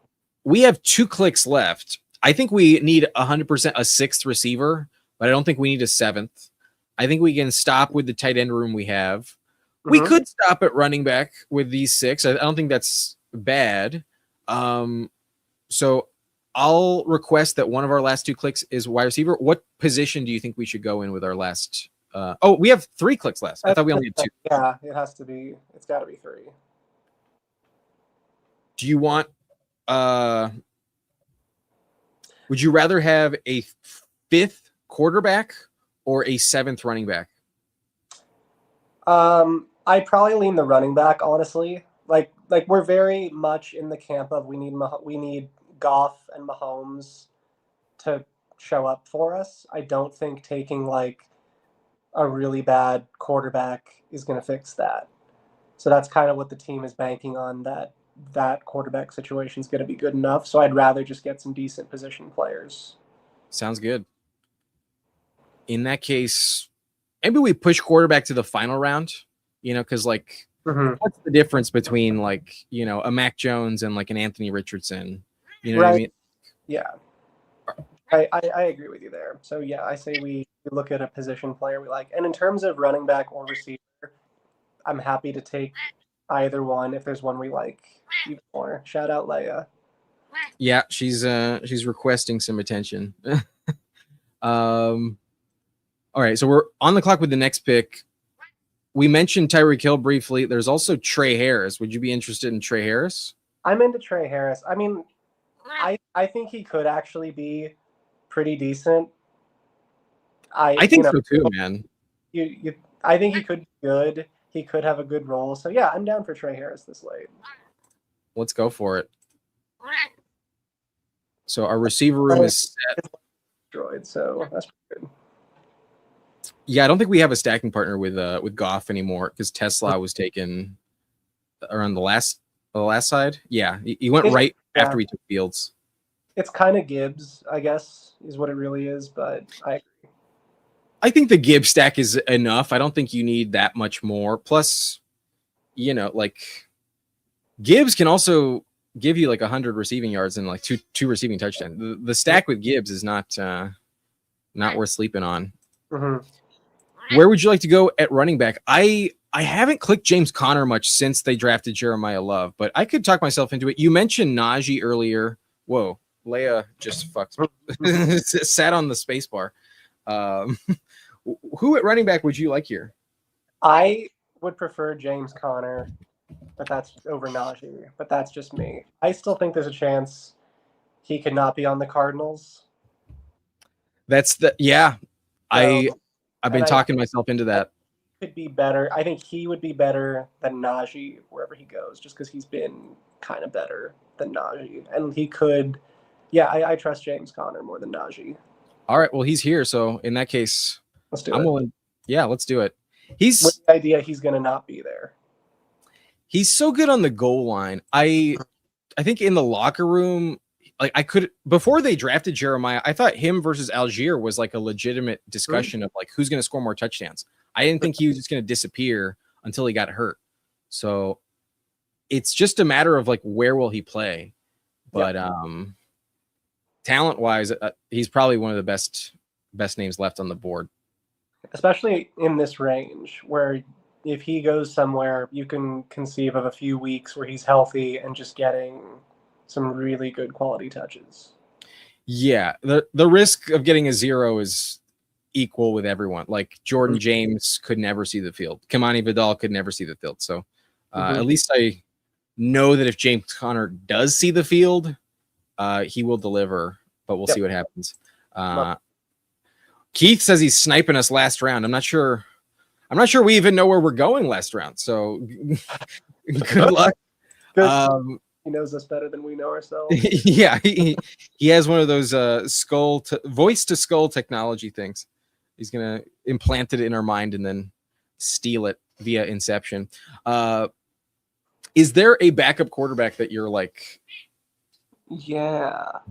We have 2 clicks left. I think we need 100% a 6th receiver, but I don't think we need a 7th. I think we can stop with the tight end room we have. We could stop at running back with these 6. I don't think that's bad. So I'll request that one of our last 2 clicks is wide receiver. What position do you think we should go in with our last? We have 3 clicks left. I thought we only had 2. Yeah, it has to be. It's got to be 3. Do you want would you rather have a 5th quarterback or a 7th running back? I'd probably lean the running back, honestly. Like we're very much in the camp of we need Goff and Mahomes to show up for us. I don't think taking like a really bad quarterback is going to fix that. So that's kind of what the team is banking on, that quarterback situation is going to be good enough. So I'd rather just get some decent position players. Sounds good. In that case, maybe we push quarterback to the final round, because like, what's the difference between like, a Mac Jones and like an Anthony Richardson? You know what I mean? Yeah. I agree with you there. So yeah, I say we look at a position player we like. And in terms of running back or receiver, I'm happy to take either one if there's one we like even more. Shout out Leia. Yeah, she's requesting some attention. All right, so we're on the clock with the next pick. We mentioned Tyreek Hill briefly. There's also Trey Harris. Would you be interested in Trey Harris? I'm into Trey Harris. I mean, I think he could actually be pretty decent. I think so too, man. I think he could be good. He could have a good role. So yeah, I'm down for Trey Harris this late. Let's go for it. So our receiver room is set. Destroyed, so that's pretty good. Yeah, I don't think we have a stacking partner with Goff anymore because Tesla was taken around the last side. Yeah, he went right after we took Fields. It's kind of Gibbs, I guess, is what it really is, but I agree. I think the Gibbs stack is enough. I don't think you need that much more. Plus, like Gibbs can also give you like 100 receiving yards and like two receiving touchdowns. The stack with Gibbs is not worth sleeping on. Mm-hmm. Where would you like to go at running back? I haven't clicked James Conner much since they drafted Jeremiah Love, but I could talk myself into it. You mentioned Najee earlier. Whoa, Leia just sat on the space bar. Who at running back would you like here? I would prefer James Conner, but that's over Najee. But that's just me. I still think there's a chance he could not be on the Cardinals. I've been talking myself into that. Could be better. I think he would be better than Najee wherever he goes, just because he's been kind of better than Najee, and he could. Yeah, I trust James Conner more than Najee. All right, well, he's here, so in that case, let's do it. Willing. Yeah, let's do it. What's the idea he's going to not be there? He's so good on the goal line. I think in the locker room, like I could before they drafted Jeremiah, I thought him versus Algier was like a legitimate discussion of like who's going to score more touchdowns. I didn't think he was just going to disappear until he got hurt. So it's just a matter of like where will he play, but talent wise, he's probably one of the best names left on the board, especially in this range where if he goes somewhere, you can conceive of a few weeks where he's healthy and just getting some really good quality touches. Yeah, the risk of getting a 0 is equal with everyone. Like Jordan James could never see the field. Kamani Vidal could never see the field. So at least I know that if James Conner does see the field, he will deliver, but we'll see what happens. Keith says he's sniping us last round. I'm not sure we even know where we're going last round. So good luck. He knows us better than we know ourselves. Yeah, he has one of those voice to skull technology things. He's gonna implant it in our mind and then steal it via Inception. Is there a backup quarterback that you're like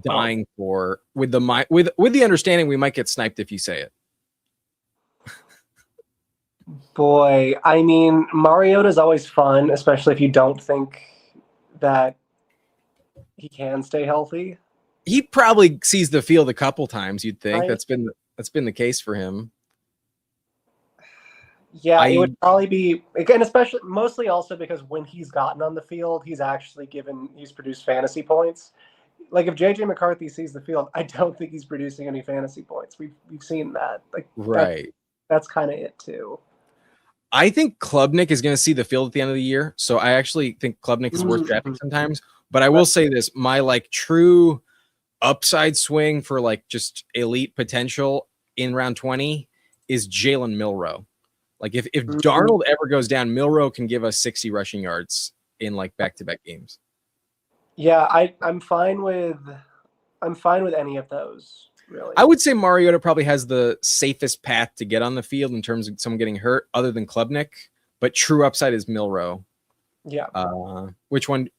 dying for with the understanding we might get sniped if you say it? Boy, I mean, Mariota's always fun, especially if you don't think that he can stay healthy. He probably sees the field a couple times, you'd think. Right? That's been the case for him. Yeah, it would probably be, again, especially mostly also because when he's gotten on the field, he's produced fantasy points. Like if JJ McCarthy sees the field, I don't think he's producing any fantasy points. We've seen that. Like right. That's kind of it too. I think Klubnik is going to see the field at the end of the year, so I actually think Klubnik is worth drafting sometimes. But I will say this, my like true upside swing for like just elite potential in round 20 is Jalen Milroe. Like if Darnold ever goes down, Milroe can give us 60 rushing yards in like back-to-back games. Yeah, I'm fine with any of those, really. I would say Mariota probably has the safest path to get on the field in terms of someone getting hurt other than Klubnik, but true upside is Milroe. Yeah. Which one?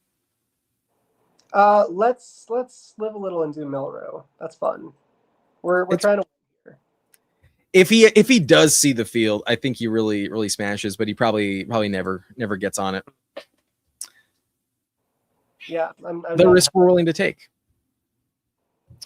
Let's live a little and do Milroe. That's fun. We're trying to win here. If he does see the field, I think he really smashes, but he probably never gets on it. Yeah, I'm the risk we're willing to take.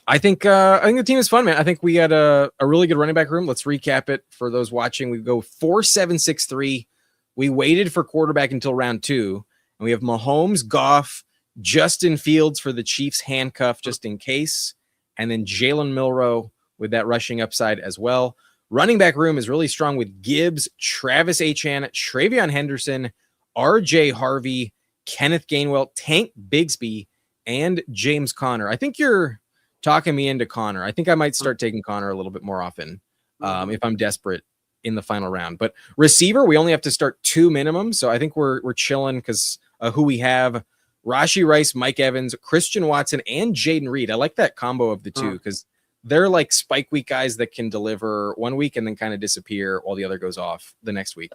I think the team is fun, man. I think we got a really good running back room. Let's recap it for those watching. We go 4-7-6-3. We waited for quarterback until round 2, and we have Mahomes, Goff, Justin Fields for the Chiefs handcuff just in case, and then Jalen Milroe with that rushing upside as well. Running back room is really strong with Gibbs, Travis Etienne, Travion Henderson, RJ Harvey, Kenneth Gainwell, Tank Bigsby, and James Conner. I think you're talking me into Conner. I think I might start taking Conner a little bit more often if I'm desperate in the final round. But receiver, we only have to start 2 minimum, so I think we're chilling because who we have: Rashee Rice, Mike Evans, Christian Watson, and Jaden Reed. I like that combo of the two because they're like spike week guys that can deliver 1 week and then kind of disappear while the other goes off the next week.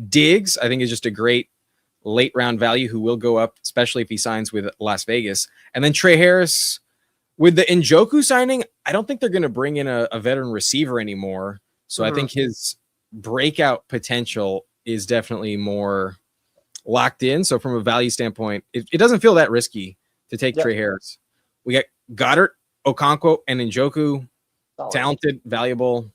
Diggs, I think, is just a great late round value who will go up, especially if he signs with Las Vegas. And then Trey Harris, with the Njoku signing, I don't think they're going to bring in a veteran receiver anymore. So I think his breakout potential is definitely more locked in. So from a value standpoint, it doesn't feel that risky to take Trey Harris. We got Goddard, Okonkwo, and Njoku. Solid. Talented, valuable.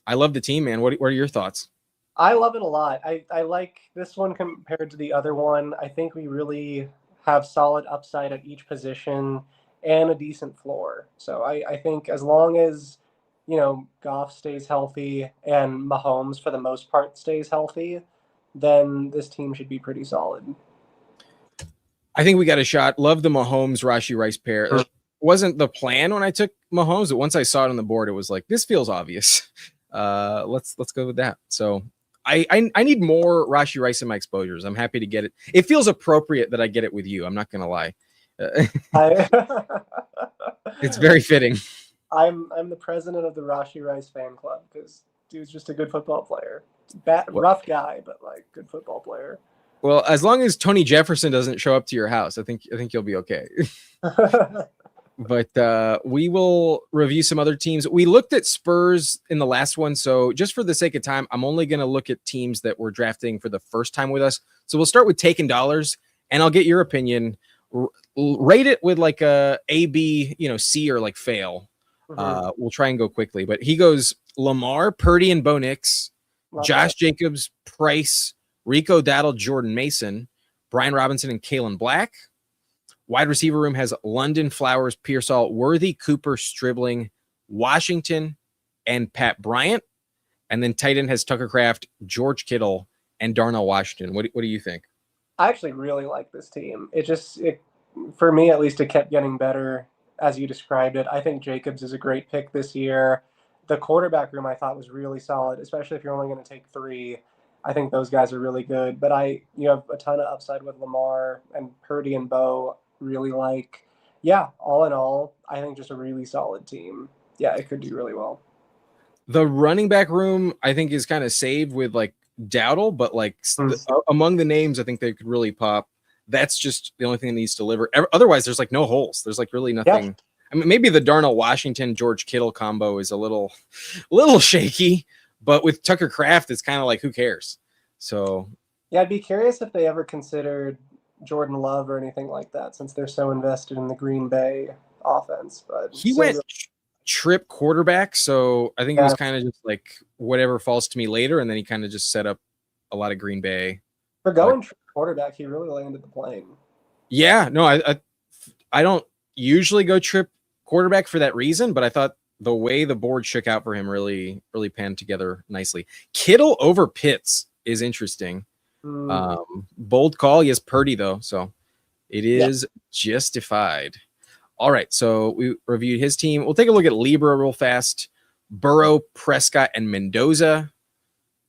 I love the team, man. What are your thoughts? I love it a lot. I like this one compared to the other one. I think we really have solid upside at each position and a decent floor. So I think as long as, Goff stays healthy and Mahomes, for the most part, stays healthy, then this team should be pretty solid. I think we got a shot. Love the Mahomes Rashee Rice pair. It wasn't the plan when I took Mahomes, but once I saw it on the board, it was like, this feels obvious. Let's go with that. So I need more Rashee Rice in my exposures. I'm happy to get it. It feels appropriate that I get it with you. I'm not gonna lie. It's very fitting. I'm the president of the Rashee Rice fan club because dude's just a good football player. Rough guy, but like good football player. Well, as long as Tony Jefferson doesn't show up to your house, I think you'll be okay. But we will review some other teams. We looked at Spurs in the last one, so just for the sake of time, I'm only going to look at teams that we're drafting for the first time with us. So we'll start with taking dollars, and I'll get your opinion. Rate it with like a B, C, or like fail. We'll try and go quickly, but he goes Lamar, Purdy, and Bo Nix, Josh Jacobs, Price, Rico Dowdle, Jordan Mason, Brian Robinson, and Kalen Black. Wide receiver room has London, Flowers, Pearsall, Worthy, Cooper, Stribling, Washington, and Pat Bryant. And then tight end has Tucker Kraft, George Kittle, and Darnell Washington. What do you think? I actually really like this team. It for me at least, it kept getting better as you described it. I think Jacobs is a great pick this year. The quarterback room I thought was really solid, especially if you're only going to take 3. I think those guys are really good. But you have a ton of upside with Lamar and Purdy and Bo. Really like. Yeah, all in all, I think just a really solid team. Yeah, it could do really well. The running back room, I think, is kind of saved with like Dowdle, but like among the names, I think they could really pop. That's just the only thing that needs to deliver. Otherwise, there's like no holes. There's like really nothing. Yeah. I mean, maybe the Darnell Washington, George Kittle combo is a little shaky, but with Tucker Kraft, it's kind of like, who cares? So yeah, I'd be curious if they ever considered Jordan Love or anything like that, since they're so invested in the Green Bay offense. But he went trip quarterback, so I think it was kind of just like whatever falls to me later, and then he kind of just set up a lot of Green Bay. For going trip quarterback, he really landed the plane. Yeah, no, I don't usually go trip quarterback for that reason, but I thought the way the board shook out for him really panned together nicely. Kittle over Pitts is interesting. Bold call. He has Purdy though, so It is justified. All right, so we reviewed his team. We'll take a look at Libra real fast. Burrow, Prescott, and Mendoza.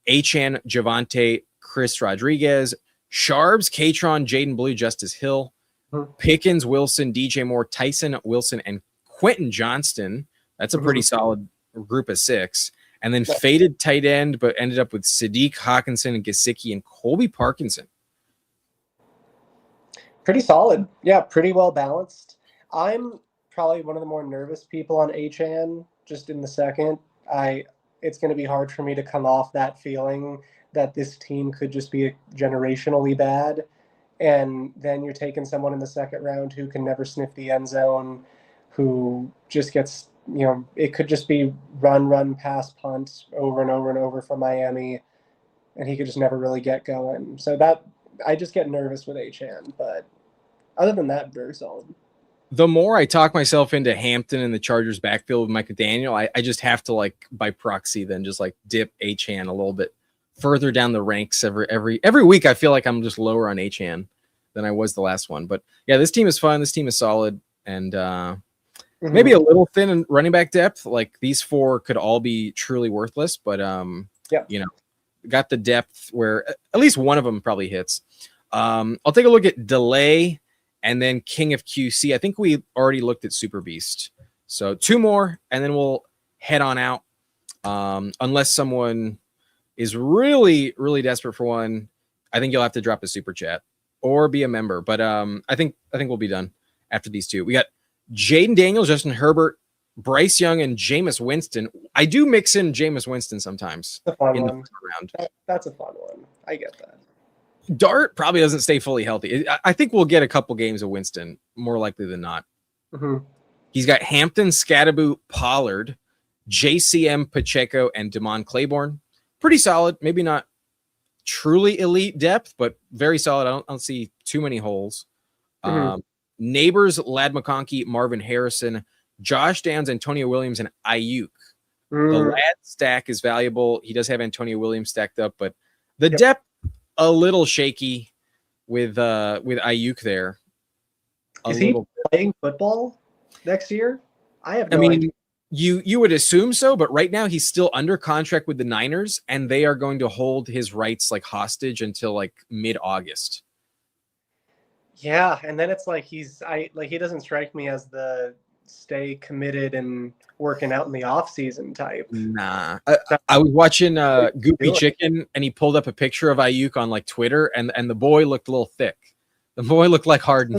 Achane, Javante, Chris Rodriguez. Sharbs, Katron, Jaden Blue, Justice Hill. Pickens, Wilson, DJ Moore, Tyson, Wilson, and Quentin Johnston. That's a pretty solid group of 6. And then faded tight end, but ended up with Sadiq Hawkinson and Gesicki and Colby Parkinson. Pretty solid. Yeah, pretty well balanced. I'm probably one of the more nervous people on Achane just in the second. It's going to be hard for me to come off that feeling that this team could just be generationally bad. And then you're taking someone in the second round who can never sniff the end zone, who just gets, it could just be run, pass, punt over and over and over for Miami. And he could just never really get going. So that I just get nervous with Achane. But other than that, very solid. The more I talk myself into Hampton and the Chargers backfield with Mike McDaniel, I just have to, like, by proxy, then just like dip Achane a little bit further down the ranks every week. I feel like I'm just lower on Achane than I was the last one. But yeah, this team is fun. This team is solid, and maybe a little thin in running back depth. Like, these 4 could all be truly worthless, but got the depth where at least one of them probably hits. I'll take a look at Delay. And then King of QC. I think we already looked at Super Beast. So 2 more, and then we'll head on out. Unless someone is really, really desperate for one, I think you'll have to drop a super chat or be a member. But I think we'll be done after these 2. We got Jaden Daniels, Justin Herbert, Bryce Young, and Jameis Winston. I do mix in Jameis Winston sometimes. That's a fun one. That's a fun one. I get that. Dart probably doesn't stay fully healthy. I think we'll get a couple games of Winston, more likely than not. He's got Hampton, Scatterboot, Pollard, JCM, Pacheco, and Damon Claiborne. Pretty solid. Maybe not truly elite depth, but very solid. I don't see too many holes. Neighbors, Lad McConkey, Marvin Harrison, Josh Downs, Antonio Williams, and Ayuk. The Lad stack is valuable. He does have Antonio Williams stacked up, but the depth a little shaky with Ayuk there. Is he playing football next year? I have no idea. You would assume so, but right now he's still under contract with the Niners, and they are going to hold his rights like hostage until like mid-August. Yeah, and then it's like he doesn't strike me as the stay committed and working out in the off season type. Nah, I was watching Goopy Chicken, and he pulled up a picture of Ayuk on like Twitter, and the boy looked a little thick. The boy looked like Harden.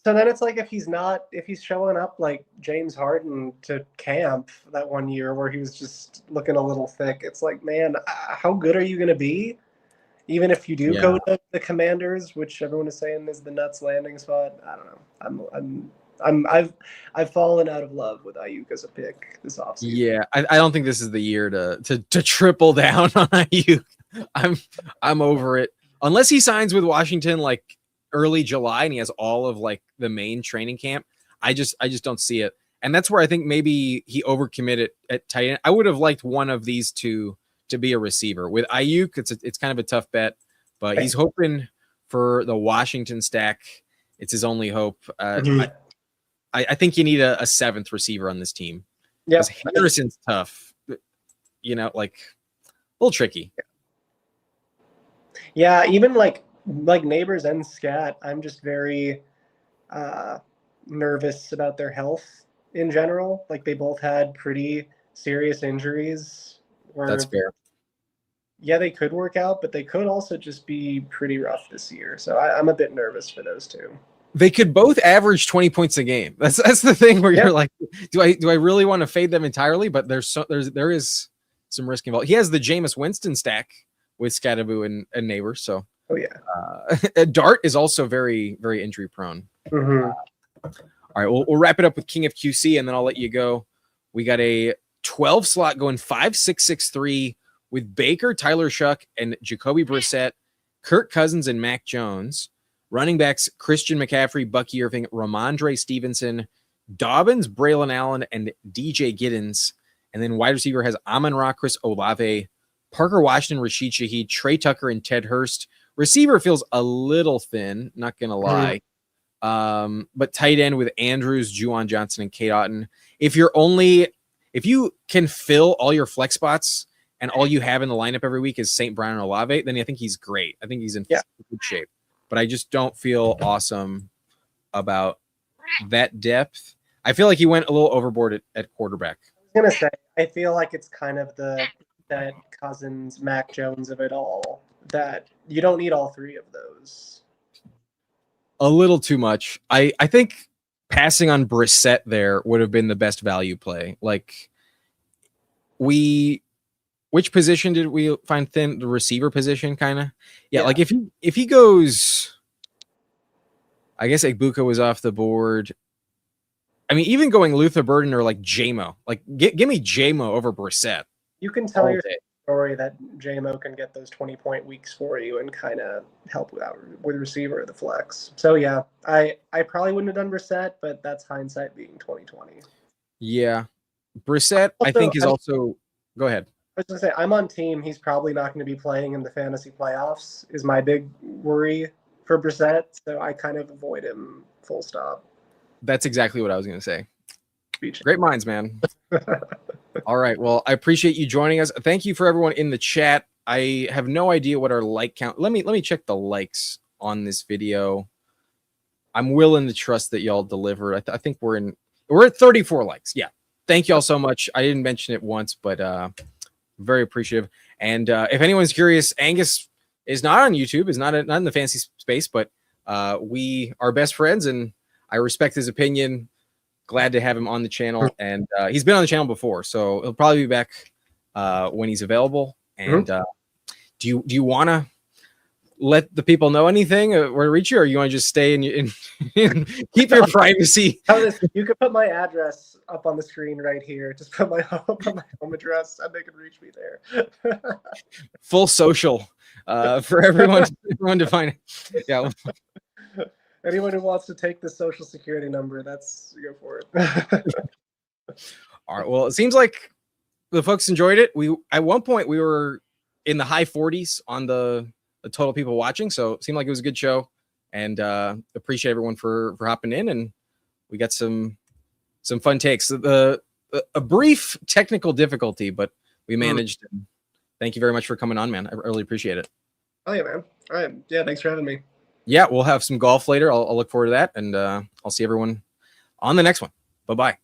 So then it's like if he's showing up like James Harden to camp that one year where he was just looking a little thick, it's like, man, how good are you going to be? Even if you do go to the Commanders, which everyone is saying is the nuts landing spot, I don't know. I've fallen out of love with Ayuk as a pick this offseason. Yeah, I don't think this is the year to triple down on Ayuk. I'm over it. Unless he signs with Washington like early July and he has all of like the main training camp, I just don't see it. And that's where I think maybe he overcommitted at tight end. I would have liked one of these two to be a receiver. With Ayuk, it's kind of a tough bet, but he's hoping for the Washington stack. It's his only hope. I think you need a 7th receiver on this team. Yeah, Harrison's tough. Like a little tricky. Yeah, even like Neighbors and Scat, I'm just very nervous about their health in general. Like they both had pretty serious injuries. That's fair. Yeah, they could work out, but they could also just be pretty rough this year. So I'm a bit nervous for those two. They could both average 20 points a game. That's the thing where you're like, do I really want to fade them entirely? But there is some risk involved. He has the Jameis Winston stack with Scatteraboo and Neighbor. So Dart is also very, very injury prone. All right, we'll wrap it up with King of QC, and then I'll let you go. We got a 12 slot going 5-6-6-3 with Baker, Tyler Shuck, and Jacoby Brissett, Kirk Cousins, and Mac Jones. Running backs, Christian McCaffrey, Bucky Irving, Ramondre Stevenson, Dobbins, Braylon Allen, and DJ Giddens. And then wide receiver has Amon-Ra, Chris Olave, Parker Washington, Rashid Shaheed, Trey Tucker, and Ted Hurst. Receiver feels a little thin, not going to lie. But tight end with Andrews, Juwan Johnson, and Kate Otten. If you can fill all your flex spots and all you have in the lineup every week is St. Brown and Olave, then I think he's great. I think he's in good shape. But I just don't feel awesome about that depth. I feel like he went a little overboard at quarterback. I was gonna say, I feel like it's kind of that Cousins, Mac Jones of it all. That you don't need all three of those. A little too much. I think passing on Brissett there would have been the best value play. Like which position did we find thin? The receiver position, kind of. Yeah, like if he goes, I guess Egbuka was off the board. I mean, even going Luther Burden or like JMO, like give me JMO over Brissett. You can tell your story that JMO can get those 20-point weeks for you and kind of help with receiver or the flex. So yeah, I probably wouldn't have done Brissett, but that's hindsight being 2020. Yeah, Brissett I think is also. Go ahead. I was gonna say I'm on team. He's probably not going to be playing in the fantasy playoffs. Is my big worry for Brissett, so I kind of avoid him. Full stop. That's exactly what I was going to say. Great minds, man. All right. Well, I appreciate you joining us. Thank you for everyone in the chat. I have no idea what our like count. Let me check the likes on this video. I'm willing to trust that y'all deliver. I think we're at 34 likes. Yeah. Thank y'all so much. I didn't mention it once, but very appreciative. And if anyone's curious, Angus is not on YouTube, is not in the fancy space, but we are best friends and I respect his opinion. Glad to have him on the channel, and he's been on the channel before, so he'll probably be back when he's available. And do you want to let the people know anything where to reach you, or you want to just stay and keep your privacy? You can put my address up on the screen right here. Just put my home address, and they can reach me there. Full social for everyone to find it. Yeah. Anyone who wants to take the social security number, go for it. All right. Well, it seems like the folks enjoyed it. At one point we were in the high 40s on the total people watching, so it seemed like it was a good show. And appreciate everyone for hopping in, and we got some fun takes. A brief technical difficulty, but we managed. And thank you very much for coming on, man. I really appreciate it. Oh yeah, man. All right. Yeah, thanks for having me. Yeah, we'll have some golf later. I'll look forward to that, and I'll see everyone on the next one. Bye-bye.